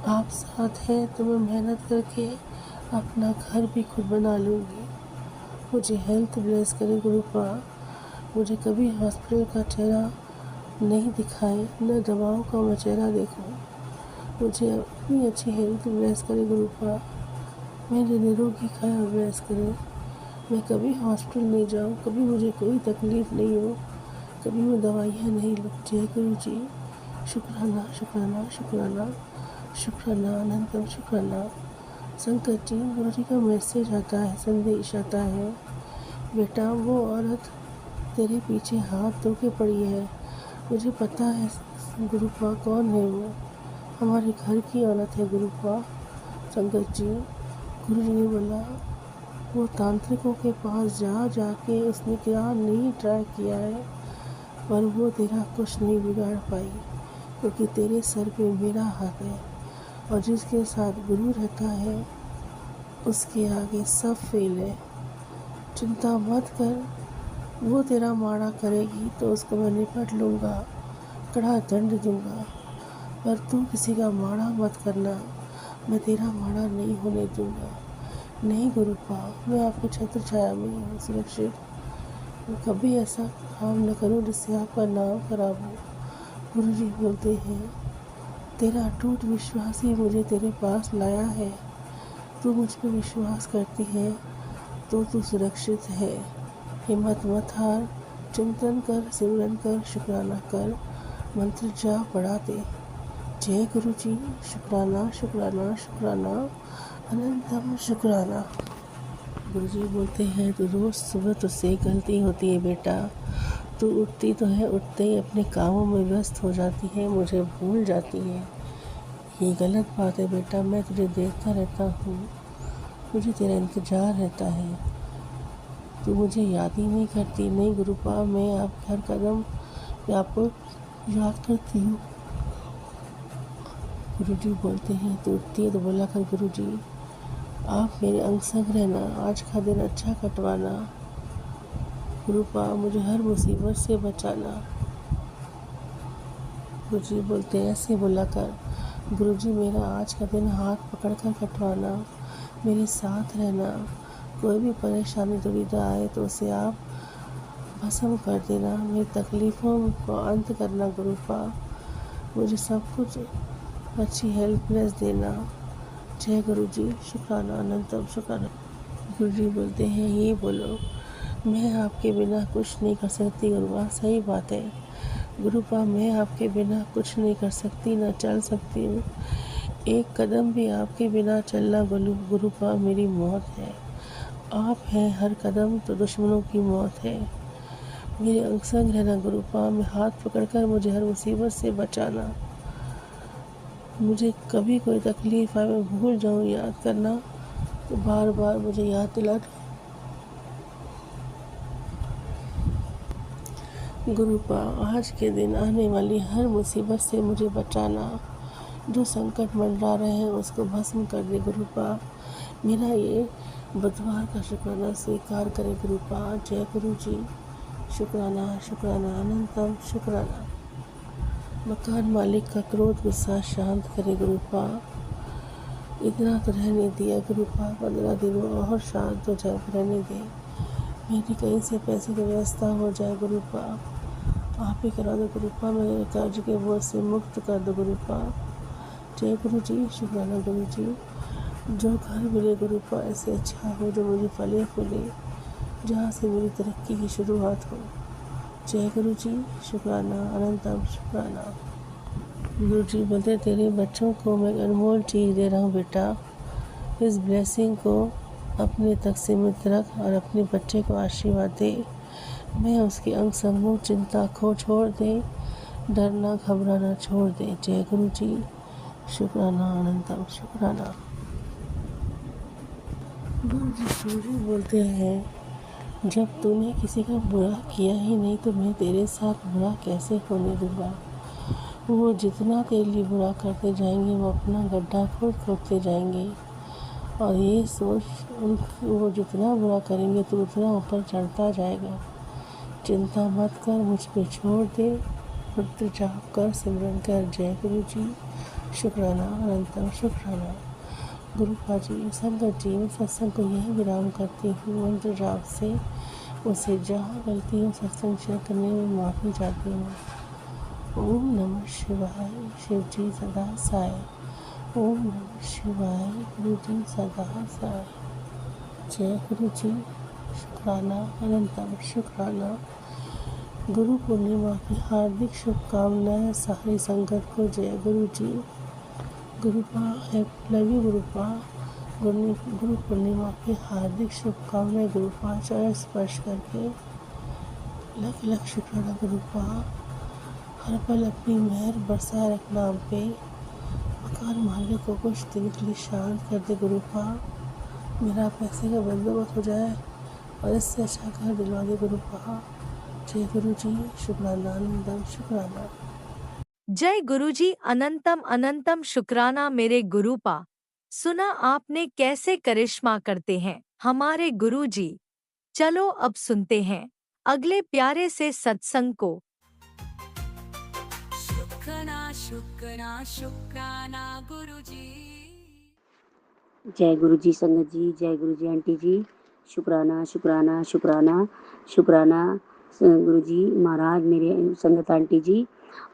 आप साथ हैं तो मैं मेहनत करके अपना घर भी खुद बना लूँगी। मुझे हेल्थ ब्लेस करे गुरुपा, मुझे कभी हॉस्पिटल का चेहरा नहीं दिखाए, न दवाओं का मैं चेहरा देखूँ। मुझे अपनी अच्छी हेल्थ ब्लेस करे गुरुपा, मेरे निरोगी काया ब्लेस करे। मैं कभी हॉस्पिटल नहीं जाऊँ, कभी मुझे कोई तकलीफ़ नहीं हो, कभी मैं दवाइयाँ नहीं लूँ। जय गुरु जी, शुक्राना शुक्राना शुक्राना शुक्राना, अनंतम शुक्राना। संकट जी, गुरु जी का मैसेज आता है, संदेश आता है। बेटा, वो औरत तेरे पीछे हाथ धो के पड़ी है। मुझे पता है गुरुपा कौन है वो। हमारे घर की औरत है गुरुपा। संकट जी, गुरु जी ने बोला, वो तांत्रिकों के पास जाके उसने क्या नहीं ट्राई किया है, पर वो तेरा कुछ नहीं बिगाड़ पाई, क्योंकि तेरे सर पे मेरा हाथ है। और जिसके साथ गुरु रहता है उसके आगे सब फेल है। चिंता मत कर, वो तेरा माड़ा करेगी तो उसको मैं निपट लूँगा, कड़ा दंड दूँगा। पर तू किसी का माड़ा मत करना, मैं तेरा माड़ा नहीं होने दूँगा। नहीं गुरुपा, मैं आपकी छत्र छाया में हूँ सुरक्षित। मैं कभी ऐसा काम न करूँ जिससे आपका नाम खराब हो। गुरु जी बोलते हैं, तेरा अटूट विश्वास ही मुझे तेरे पास लाया है। तू मुझ पर विश्वास करती है तो तू सुरक्षित है। हिम्मत मत हार, चिंतन कर, सिमरन कर, शुक्राना कर, मंत्र जाप बढ़ा दे। जय गुरु जी। शुक्राना शुक्राना शुक्राना, अनंतम शुक्राना। गुरु जी बोलते हैं, तो रोज़ सुबह तुझसे गलती होती है बेटा। तू उठती तो है, उठते ही अपने कामों में व्यस्त हो जाती है, मुझे भूल जाती है। ये गलत बात है बेटा। मैं तुझे देखता रहता हूँ, मुझे तेरा इंतज़ार रहता है, तू मुझे याद ही नहीं करती। नहीं गुरुपा, मैं आप हर कदम पे आपको याद करती हूँ। गुरु जी बोलते हैं, तो उठती है तो बोला कर, गुरु जी आप मेरे अंग संग रहना, आज का दिन अच्छा कटवाना। गुरुपा, मुझे हर मुसीबत से बचाना। गुरु जी बोलते हैं, ऐसे बोला कर, गुरु जी मेरा आज का दिन हाथ पकड़ कर कटवाना, मेरे साथ रहना। कोई भी परेशानी दुविधा आए तो उसे आप भस्म कर देना, मेरी तकलीफ़ों को अंत करना। गुरुपा, मुझे सब कुछ अच्छी हेल्पनेस देना। जय गुरु जी। शुक्राना, अनंतम शुक्राना। गुरु जी बोलते हैं, ये बोलो, मैं आपके बिना कुछ नहीं कर सकती। गुरुपा, सही बात है गुरुपा, मैं आपके बिना कुछ नहीं कर सकती, ना चल सकती हूँ। एक कदम भी आपके बिना चलना गुरुपा मेरी मौत है। आप हैं हर कदम तो दुश्मनों की मौत है। मेरे अंग संग रहना गुरुपा, मैं हाथ पकड़कर मुझे हर मुसीबत से बचाना। मुझे कभी कोई तकलीफ़ आए, मैं भूल जाऊँ याद करना, तो बार बार मुझे याद दिलाना। गुरुपा, आज के दिन आने वाली हर मुसीबत से मुझे बचाना। जो संकट मंडरा रहे हैं उसको भस्म कर दे गुरुपा। मेरा ये बुधवार का शुक्राना स्वीकार करे गुरुपा। जय गुरु जी। शुक्राना शुक्राना, अनंतम शुक्राना। मकान मालिक का क्रोध गुस्सा शांत करे गुरुपा। इतना तो रहने दिया गुरुपा, 15 दिन और शांत हो जाए, रहने दे। मेरी कहीं से पैसे की व्यवस्था हो जाए गुरुपा। आप ही करा दो गुरुपा, मेरे कर्ज के बोझ से मुक्त कर दो गुरुपा। जय गुरु जी। शुक्राना गुरु जी। जो घर मिले गुरुपा ऐसे अच्छा हो, जो मुझे फले फूले, जहाँ से मेरी तरक्की की शुरुआत हो। जय गुरु जी। शुक्राना, अनंतम शुक्राना। गुरु जी बोलते, तेरे बच्चों को मैं अनमोल चीज़ दे रहा हूँ बेटा। इस ब्लेसिंग को अपने तक सीमित रख और अपने बच्चे को आशीर्वाद दे। मैं उसके अंग संग चिंता को छोड़ दे, डरना घबराना छोड़ दे। जय गुरु जी। शुक्राना, अनंतम शुक्राना। गुरु जी बोलते हैं, जब तूने किसी का बुरा किया ही नहीं तो मैं तेरे साथ बुरा कैसे होने दूँगा। वो जितना तेरे लिए बुरा करते जाएंगे वो अपना गड्ढा खुद खोदते जाएंगे। और ये सोच, वो जितना बुरा करेंगे तो उतना ऊपर चढ़ता जाएगा। चिंता मत कर, मुझ पे छोड़ दे, मंत्र जाप कर, सिमरन कर। जय गुरु जी। शुक्राना, अनंतम शुक्राना। गुरुपा जी, संगत जी, मैं सत्संग को यही विराम करती हूँ। मंत्र जाप से उसे जहाँ गलती हो सत्संग शेयर करने में माफ़ी चाहती हूँ। ओम नमः शिवाय। शिव जी सदा साय। ओम नमः शिवाय। गुरु जी सदा साय। जय गुरु जी। शुक्राना, अनंतम शुक्राना। गुरु पूर्णिमा की हार्दिक शुभकामनाएं सारी संगत को। जय गुरु जी। गुरुपा, लव यू गुरुपा। गुरु पूर्णिमा की हार्दिक शुभकामनाएं गुरुपा। चरण स्पर्श करके लख लख शुक्राना गुरुपा। हर पल अपनी मेहर बरसाए रखना हम पे। मकान मालिक को कुछ दिन के लिए शांत कर दे गुरुपा। मेरा पैसे का बंदोबस्त हो जाए और इससे अच्छा घर दिलवा दे गुरुपा। जय गुरु जी। शुक्राना अनंतम शुक्राना। जय गुरुजी अनंतम अनंतम शुक्राना मेरे गुरुपा। सुना आपने कैसे करिश्मा करते हैं हमारे गुरुजी। चलो अब सुनते हैं अगले प्यारे से सत्संग को। शुक्राना शुक्राना शुक्राना गुरुजी। जय गुरु जी संगत जी, जय गुरु जी आंटी जी। शुक्राना शुक्राना शुक्राना शुक्राना गुरु जी महाराज मेरे संगत आंटी जी।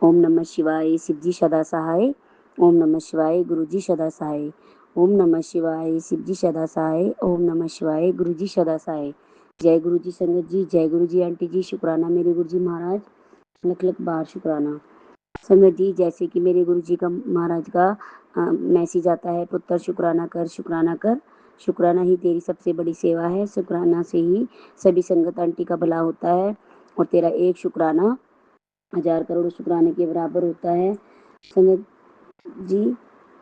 ओम नमः शिवाय शिव जी सदा सहाय। ओम नमः शिवाय गुरु जी सदा सहाय। ओम नमः शिवाय शिव जी सदा सहाय। ओम नमः शिवाय गुरु जी सदा सहाय। जय गुरु जी संगत जी, जय गुरु जी आंटी जी। शुक्राना मेरे गुरु जी महाराज, लख लख बार शुक्राना। संगत जी जैसे कि मेरे गुरु जी का महाराज का मैसेज आता है, पुत्र शुक्राना कर शुक्राना कर। शुक्राना ही तेरी सबसे बड़ी सेवा है। शुक्राना से ही सभी संगत आंटी का भला होता है और तेरा एक शुक्राना 1000 करोड़ शुक्राने के बराबर होता है। संगत जी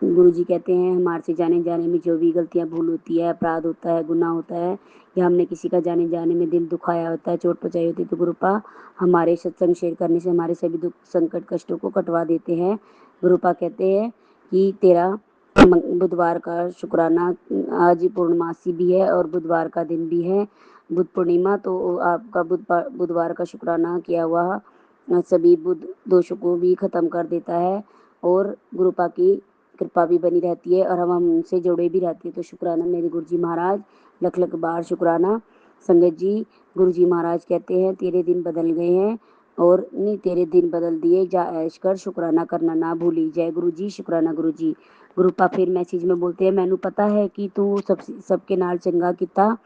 गुरु जी कहते हैं हमारे से जाने जाने में जो भी गलतियां भूल होती है, अपराध होता है, गुनाह होता है, या हमने किसी का जाने जाने में दिल दुखाया होता है, चोट पहुंचाई होती है, तो गुरुपा हमारे सत्संग शेयर करने से हमारे सभी दुख संकट कष्टों को कटवा देते हैं। गुरुपा कहते हैं कि तेरा बुधवार का शुक्राना, आज पूर्णमासी भी है और बुधवार का दिन भी है, बुध पूर्णिमा, तो आपका बुधवार का शुक्राना किया हुआ सभी बुध दोषों को भी खत्म कर देता है और गुरुपा की कृपा भी बनी रहती है और हम उनसे जुड़े भी रहते हैं। तो शुक्राना मेरे गुरु जी महाराज, लख लख बार शुक्राना। संगत जी गुरु जी महाराज कहते हैं तेरे दिन बदल गए हैं और नहीं तेरे दिन बदल दिए, जा ऐश कर शुक्राना करना ना भूली। जय गुरु जी। शुक्राना गुरु जी। गुरुपा फिर मैसेज में बोलते हैं मैनू पता है कि तू सबके नाल चंगा किता,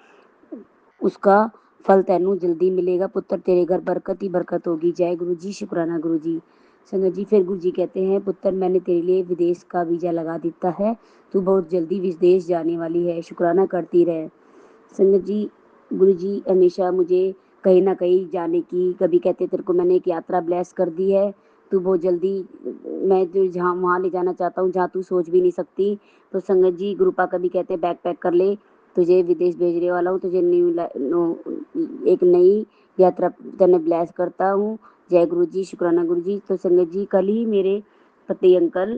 उसका फल तैनू जल्दी मिलेगा पुत्र, तेरे घर बरकत ही बरकत होगी। जय गुरु जी। शुक्राना गुरु जी। संगत जी फिर गुरु जी कहते हैं पुत्र मैंने तेरे लिए विदेश का वीजा लगा दिया है, तू बहुत जल्दी विदेश जाने वाली है, शुक्राना करती रहे। संगत जी गुरु जी हमेशा मुझे कहीं ना कहीं जाने की, कभी कहते तेरे को मैंने एक यात्रा ब्लेस कर दी है, तू बहुत जल्दी मैं तुझे जहाँ वहाँ ले जाना चाहता हूँ जहाँ तू सोच भी नहीं सकती। तो संगत जी गुरुपा कभी कहते बैग पैक कर ले, तुझे विदेश भेजने वाला हूँ, तुझे एक नई यात्रा तेने ब्लेस करता हूँ। जय गुरु जी। शुक्राना गुरु जी। तो संगत जी कल ही मेरे पति अंकल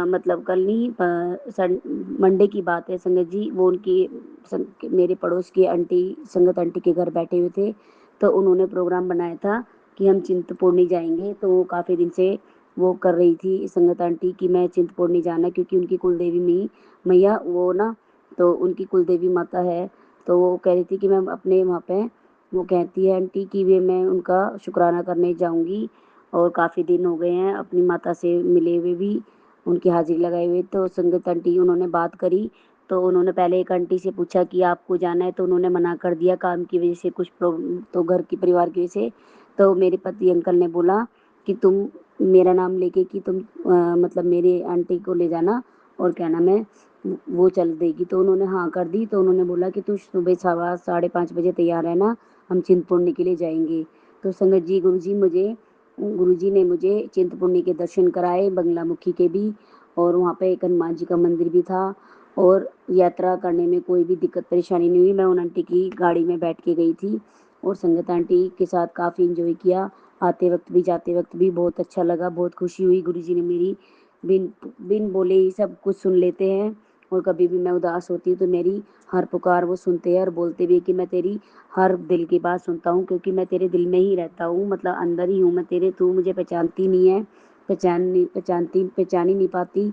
मतलब कल नहीं मंडे की बात है संगत जी, वो उनकी मेरे पड़ोस की आंटी संगत आंटी के घर बैठे हुए थे, तो उन्होंने प्रोग्राम बनाया था कि हम चिंतपूर्णी जाएंगे। तो वो काफ़ी दिन से वो कर रही थी संगत आंटी कि मैं चिंतपूर्णी जाना, क्योंकि उनकी कुलदेवी मैया वो ना, तो उनकी कुलदेवी माता है, तो वो कह रही थी कि मैं अपने वहाँ पे, वो कहती है आंटी कि वे मैं उनका शुक्राना करने जाऊँगी और काफ़ी दिन हो गए हैं अपनी माता से मिले हुए भी, उनकी हाजिरी लगाए हुए। तो संगत आंटी उन्होंने बात करी, तो उन्होंने पहले एक आंटी से पूछा कि आपको जाना है, तो उन्होंने मना कर दिया काम की वजह से, कुछ प्रॉब्लम तो घर की परिवार की वजह से। तो मेरे पति अंकल ने बोला कि तुम मेरा नाम लेके कि तुम मतलब मेरे आंटी को ले जाना और कहना मैं वो चल देगी। तो उन्होंने हाँ कर दी। तो उन्होंने बोला कि तू सुबह 5:30 बजे तैयार रहना, हम चिंतपूर्णी के लिए जाएंगे। तो संगत जी गुरु जी ने मुझे चिंतपूर्णी के दर्शन कराए, बंगलामुखी के भी, और वहाँ पे एक हनुमान जी का मंदिर भी था और यात्रा करने में कोई भी दिक्कत परेशानी नहीं हुई। मैं उन आंटी की गाड़ी में बैठ के गई थी और संगत आंटी के साथ काफ़ी इंजॉय किया, आते वक्त भी जाते वक्त भी बहुत अच्छा लगा, बहुत खुशी हुई। गुरु जी ने मेरी बिन बिन बोले ही सब कुछ सुन लेते हैं और कभी भी मैं उदास होती हूँ तो मेरी हर पुकार वो सुनते हैं और बोलते भी कि मैं तेरी हर दिल की बात सुनता हूँ, क्योंकि मैं तेरे दिल में ही रहता हूँ, मतलब अंदर ही हूँ मैं तेरे, तू मुझे पहचानती नहीं है, पहचान ही नहीं पाती।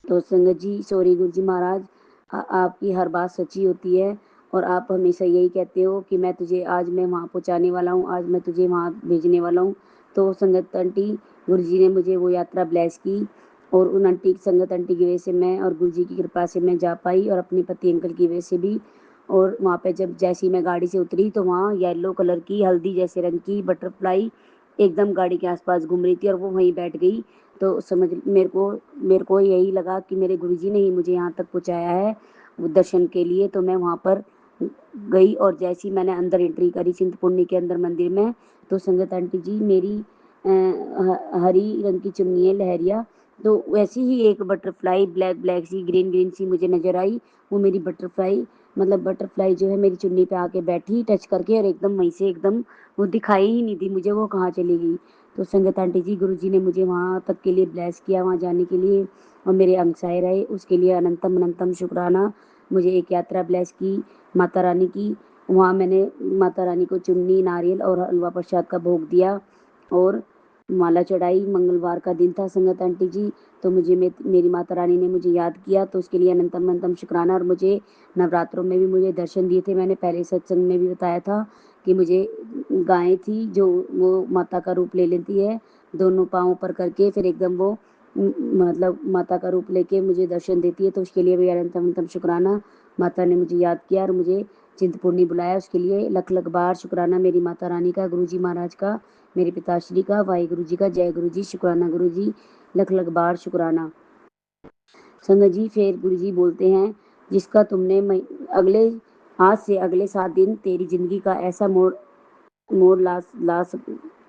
तो संगत जी सॉरी गुरु जी महाराज, आपकी हर बात सच्ची होती है और आप हमेशा यही कहते हो कि मैं तुझे आज मैं वहाँ पहुँचाने वाला हूँ, आज मैं तुझे वहाँ भेजने वाला हूँ। तो संगत आंटी गुरु जी ने मुझे वो यात्रा ब्लेस की और उन आंटी संगत आंटी की वजह से मैं और गुरु जी की कृपा से मैं जा पाई और अपने पति अंकल की वजह से भी। और वहाँ पे जब जैसी मैं गाड़ी से उतरी तो वहाँ येलो कलर की हल्दी जैसे रंग की बटरफ्लाई एकदम गाड़ी के आसपास घूम रही थी और वो वहीं बैठ गई। तो समझ मेरे को यही लगा कि मेरे गुरुजी ने ही मुझे यहाँ तक पहुँचाया है। दर्शन के लिए, तो मैं वहाँ पर गई और जैसे ही मैंने अंदर एंट्री करी चिंतपूर्णी के अंदर मंदिर में, तो संगत आंटी जी मेरी हरी रंग की चुन्नी है लहरिया, तो वैसी ही एक बटरफ्लाई ब्लैक ब्लैक सी ग्रीन ग्रीन सी मुझे नज़र आई। वो मेरी बटरफ्लाई मतलब बटरफ्लाई जो है मेरी चुन्नी पे आके बैठी टच करके, और एकदम वहीं से एकदम वो दिखाई ही नहीं दी मुझे वो कहाँ चली गई। तो संगत आंटी जी गुरुजी ने मुझे वहाँ तक के लिए ब्लेस किया, वहाँ जाने के लिए, और मेरे अंग सहे रहे, उसके लिए अनंतम अनंतम शुक्राना। मुझे एक यात्रा ब्लेस की माता रानी की, वहाँ मैंने माता रानी को चुन्नी नारियल और हलवा प्रसाद का भोग दिया और माला चढ़ाई। मंगलवार का दिन था संगत आंटी जी, तो मुझे मेरी माता रानी ने मुझे याद किया, तो उसके लिए अनंतम अनंतम शुक्राना। और मुझे नवरात्रों में भी मुझे दर्शन दिए थे, मैंने पहले सत्संग में भी बताया था कि मुझे गाय थी जो वो माता का रूप ले लेती है, दोनों पाँव ऊपर करके फिर एकदम वो मतलब माता का रूप लेके मुझे दर्शन देती है, तो उसके लिए भी अनंतम अनंतम शुक्राना। माता ने मुझे याद किया और मुझे चिंतपूर्णी बुलाया, उसके लिए लख लख बार शुक्राना मेरी माता रानी का, गुरु जी महाराज का, मेरे पिताश्री का, वाहिगुरु जी का, जय गुरु जी, शुक्राना गुरु जी, लख लख बार शुक्राना। संगत जी फिर गुरु जी बोलते हैं, जिसका तुमने अगले आज से अगले 7 दिन तेरी जिंदगी का ऐसा मोड़ लास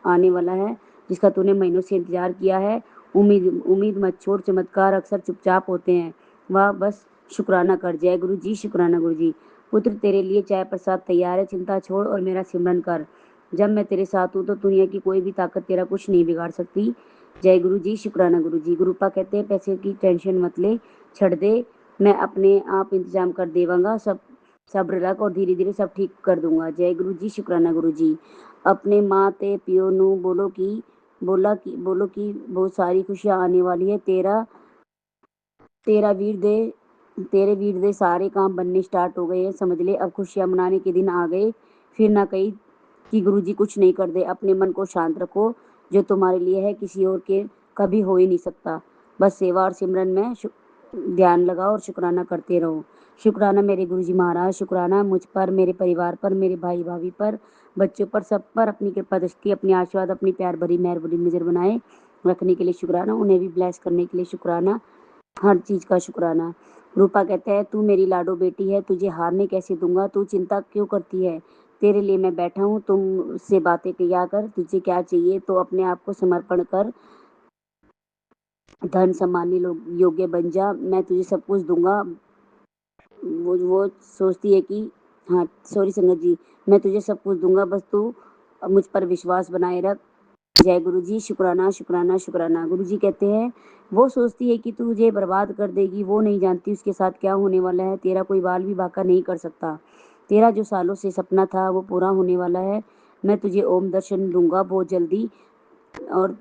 आने वाला है जिसका तूने महीनों से इंतजार किया है। उम्मीद उम्मीद मत छोड़, चमत्कार अक्सर चुपचाप होते हैं, वह बस शुक्राना कर। जय गुरु जी, शुक्राना गुरु जी। पुत्र तेरे लिए चाय प्रसाद तैयार है, चिंता छोड़ और मेरा सिमरन कर। जब मैं तेरे साथ हूँ तो दुनिया की कोई भी ताकत तेरा कुछ नहीं बिगाड़ सकती। जय गुरु जी, शुक्राना गुरु जी। गुरुपा कहते हैं पैसे की टेंशन मत ले, छड़ दे, मैं अपने आप इंतजाम कर देवांगा, सब सब्र रख और धीरे धीरे सब ठीक कर दूंगा। जय गुरु जी, शुक्राना गुरु जी। अपने माँ ते पियो नू बोलो कि बहुत सारी खुशियाँ आने वाली है, तेरा वीर दे तेरे वीर दे सारे काम बनने स्टार्ट हो गए हैं, समझ ले अब खुशियाँ मनाने के दिन आ गए। फिर ना कही कि गुरुजी कुछ नहीं कर दे, अपने मन को शांत रखो, जो तुम्हारे लिए है किसी और के कभी हो ही नहीं सकता। बस सेवा और सिमरन में ध्यान लगाओ और शुक्राना करते रहो। शुक्राना मेरे गुरुजी महाराज, शुक्राना मुझ पर, मेरे परिवार पर, मेरे भाई भाभी पर, बच्चों पर, सब पर अपनी कृपा दृष्टि, अपनी आशीर्वाद, अपनी प्यार भरी मेहर भरी नजर बनाए रखने के लिए शुक्राना, उन्हें भी ब्लेस करने के लिए शुक्राना, हर चीज का शुक्राना। रूपा कहते हैं, तू मेरी लाडो बेटी है, तुझे हारने कैसे दूंगा, तू चिंता क्यों करती है, तेरे लिए मैं बैठा हूँ, तुम से बातें किया कर, तुझे क्या चाहिए तो अपने आप को समर्पण कर, धन सम्मानी योग्य बन जा, मैं तुझे सब कुछ दूंगा। वो सोचती है कि हाँ सॉरी संगत जी, मैं तुझे सब कुछ दूंगा, बस तू मुझ पर विश्वास बनाए रख। जय गुरु जी, शुक्राना शुक्राना शुक्राना। गुरु जी कहते हैं, वो सोचती है कि तू तुझे बर्बाद कर देगी, वो नहीं जानती उसके साथ क्या होने वाला है, तेरा कोई बाल भी बांका नहीं कर सकता, तेरा जो सालों से सपना था वो पूरा होने वाला है। मैं तुझे ओम दर्शन दूंगा बहुत जल्दी, और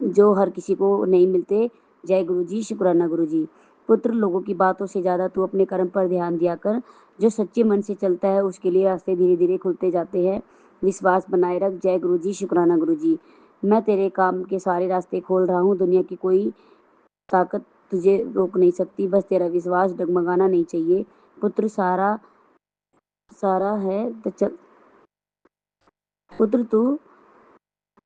जो हर किसी को नहीं मिलते। जय गुरु जी, शुक्राना गुरु जी। पुत्र लोगों की बातों से ज़्यादा तू अपने कर्म पर ध्यान दिया कर, जो सच्चे मन से चलता है उसके लिए रास्ते धीरे धीरे खुलते जाते हैं, विश्वास बनाए रख। जय गुरु जी, शुक्राना गुरु जी। मैं तेरे काम के सारे रास्ते खोल रहा हूँ, दुनिया की कोई ताकत तुझे रोक नहीं सकती, बस तेरा विश्वास डगमगाना नहीं चाहिए। पुत्र सारा सारा है तो चल, पुत्र तू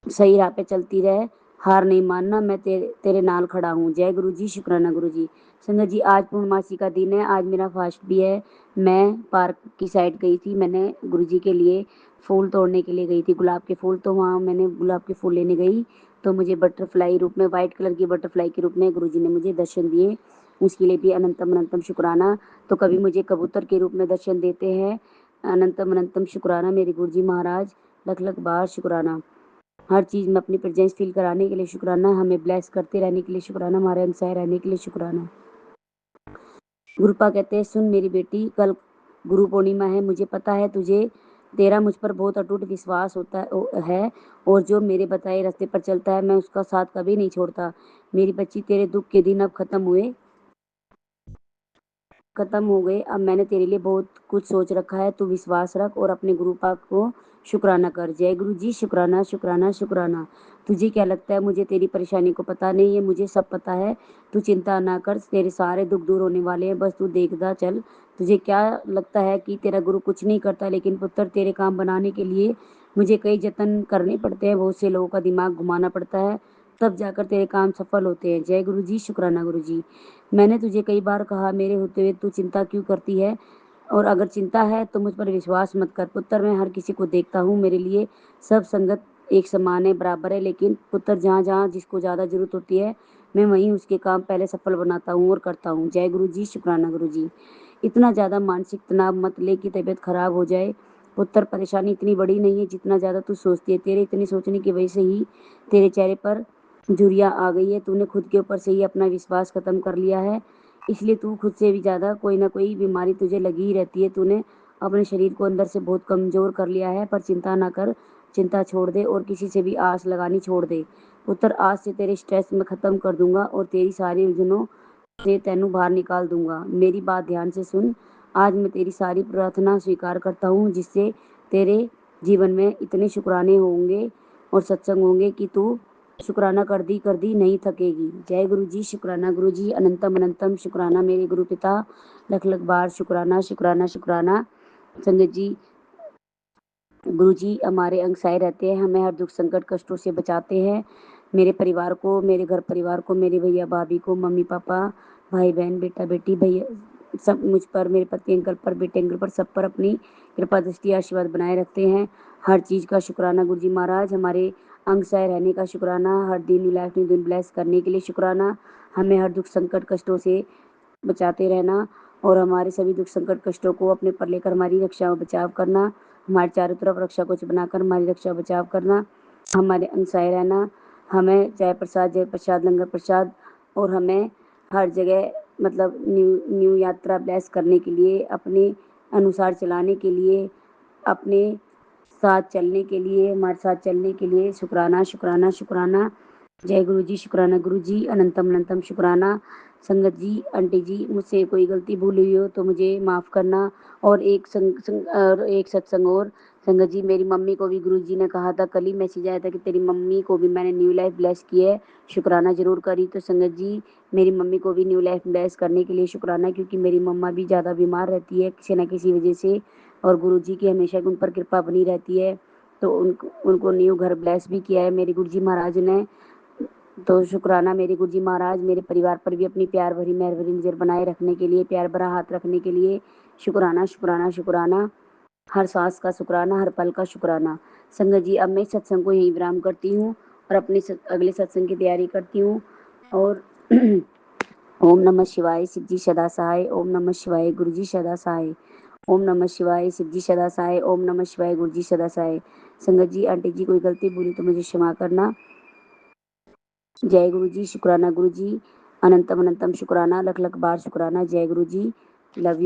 सही राह पे चलती रहे, हार नहीं मानना, मैं तेरे नाल खड़ा हूँ। जय गुरु जी, शुक्राना गुरु जी। संगत जी आज पूर्णमासी का दिन है, आज मेरा फास्ट भी है। मैं पार्क की साइड गई थी, मैंने गुरु जी के लिए फूल तोड़ने के लिए गई थी, गुलाब के फूल, तो वहाँ मैंने गुलाब के फूल लेने गई, तो मुझे बटरफ्लाई रूप में, वाइट कलर की बटरफ्लाई के रूप में गुरु जी ने मुझे दर्शन दिए, उसके लिए भी अनंतम अनंतम शुक्राना। तो कभी मुझे कबूतर के रूप में दर्शन देते हैं, अनंतम अनंतम शुक्राना मेरे गुरु जी महाराज, लख लख बार शुक्राना। हर चीज़ में अपनी प्रेजेंस फील कराने के लिए शुक्राना, हमें ब्लेस करते रहने के लिए शुक्राना, हमारे अनुसार रहने के लिए शुक्राना। गुरुपा कहते हैं, सुन मेरी बेटी, कल गुरु पूर्णिमा है, मुझे पता है तेरा मुझ पर बहुत अटूट विश्वास होता है, और जो मेरे बताए रास्ते पर चलता है मैं उसका साथ कभी नहीं छोड़ता। मेरी बच्ची, तेरे दुख के दिन अब खत्म हो गए, अब मैंने तेरे लिए बहुत कुछ सोच रखा है, तू विश्वास रख और अपने गुरु पाक को शुक्राना कर। जय गुरु जी, शुक्राना शुक्राना शुक्राना। तुझे क्या लगता है मुझे तेरी परेशानी को पता नहीं है, मुझे सब पता है, तू चिंता ना कर, तेरे सारे दुख दूर होने वाले हैं, बस तू देखता चल। तुझे क्या लगता है कि तेरा गुरु कुछ नहीं करता, लेकिन पुत्र तेरे काम बनाने के लिए मुझे कई जतन करने पड़ते हैं, बहुत से लोगों का दिमाग घुमाना पड़ता है, तब जाकर तेरे काम सफल होते हैं। जय गुरु जी, शुक्राना गुरु जी। मैंने तुझे कई बार कहा, मेरे होते हुए तू चिंता क्यों करती है, और अगर चिंता है तो मुझ पर विश्वास मत कर। पुत्र, मैं हर किसी को देखता हूँ, मेरे लिए सब संगत एक समान है, बराबर है, लेकिन पुत्र जहाँ जहाँ जिसको ज़्यादा जरूरत होती है, मैं वहीं उसके काम पहले सफल बनाता हूँ और करता हूँ। जय गुरु जी, शुक्राना गुरु जी। इतना ज़्यादा मानसिक तनाव मत ले कि तबीयत खराब हो जाए। पुत्र, परेशानी इतनी बड़ी नहीं है जितना ज़्यादा तू सोचती है। तेरे इतनी सोचने की वजह से ही तेरे चेहरे पर झुर्रियाँ आ गई है। तूने खुद के ऊपर से ही अपना विश्वास खत्म कर लिया है, इसलिए तू खुद से भी ज़्यादा कोई ना कोई बीमारी तुझे लगी ही रहती है। तूने अपने शरीर को अंदर से बहुत कमज़ोर कर लिया है, पर चिंता ना कर, चिंता छोड़ दे और किसी से भी आस लगानी छोड़ दे। पुत्र, आज से तेरे स्ट्रेस मैं ख़त्म कर दूंगा और तेरी सारी उलझनों से तैनू बाहर निकाल दूंगा। मेरी बात ध्यान से सुन। आज मैं तेरी सारी प्रार्थना स्वीकार करता हूँ, जिससे तेरे जीवन में इतने शुक्राने होंगे और सत्संग होंगे कि तू शुक्राना कर दी नहीं थकेगी। जय गुरु जी, शुक्राना गुरु जी, अनंतम अनंतम शुक्राना मेरे गुरु पिता, लख लख बार शुक्राना शुक्राना शुक्राना। संगत जी, गुरु जी हमारे अंग सहाय रहते हैं, हमें हर दुख संकट कष्टों से बचाते हैं। मेरे परिवार को, मेरे घर परिवार को, मेरे भैया भाभी को, मम्मी पापा, भाई बहन, बेटा बेटी, भैया, सब मुझ पर, मेरे पति अंकल पर, बेटे अंकल पर, सब पर अपनी कृपा दृष्टि आशीर्वाद बनाए रखते हैं। हर चीज़ का शुक्राना गुरु जी महाराज। हमारे अंग सहाय रहने का शुक्राना। हर दिन न्यू लाइफ न्यू दिन ब्लेस करने के लिए शुक्राना। हमें हर दुख संकट कष्टों से बचाते रहना और हमारे सभी दुख संकट कष्टों को अपने पर लेकर हमारी रक्षा और बचाव करना। हमारे चारों तरफ रक्षा कवच बनाकर हमारी रक्षा और बचाव करना। हमारे अंग सहाय रहना। हमें जय प्रसाद, जय प्रसाद, लंगर प्रसाद, और हमें हर जगह मतलब न्यू न्यू यात्रा ब्लेस करने के लिए, अपने अनुसार चलाने के लिए, अपने साथ चलने के लिए, हमारे साथ चलने के लिए शुक्राना शुक्राना शुक्राना। जय गुरु जी, शुक्राना गुरु जी, अनंतम अनंतम शुक्राना। संगत जी, आंटी जी, मुझसे कोई गलती भूल हुई हो तो मुझे माफ़ करना। और एक सत्संग और, संगत जी, मेरी मम्मी को भी गुरु जी ने कहा था, कल ही मैसेज आया था कि तेरी मम्मी को भी मैंने न्यू लाइफ ब्लेस की है, शुक्राना जरूर करी। तो संगत जी, मेरी मम्मी को भी न्यू लाइफ ब्लेस करने के लिए शुक्राना, क्योंकि मेरी मम्मा भी ज़्यादा बीमार रहती है किसी न किसी वजह से, और गुरु जी की हमेशा उन पर कृपा बनी रहती है। तो उनको न्यू घर ब्लेस भी किया है मेरे गुरु जी महाराज ने। तो शुक्राना मेरे गुरु जी महाराज। मेरे परिवार पर भी अपनी प्यार भरी मेहर भरी नज़र बनाए रखने के लिए, प्यार भरा हाथ रखने के लिए शुक्राना शुक्राना शुक्राना। हर सांस का शुक्राना, हर पल का शुक्राना। संगत जी, अब मैं इस सत्संग को यहीं विराम करती हूँ और अपने अगले सत्संग की तैयारी करती हूँ। और ओम नमः शिवाय, शिव जी सदा सहाय। ओम नमः शिवाय, गुरु जी सदा सहाय। ओम नमः शिवाय, शिव जी सदा सहाय। ओम नमः शिवाय, गुरु जी सदा सहाय। संगत जी, आंटी जी, कोई गलती भूली तो मुझे क्षमा करना। जय गुरु जी, शुक्राना गुरु जी, अनंतम अनंतम शुक्राना, लख लख बार शुक्राना। जय गुरु जी, लव यू।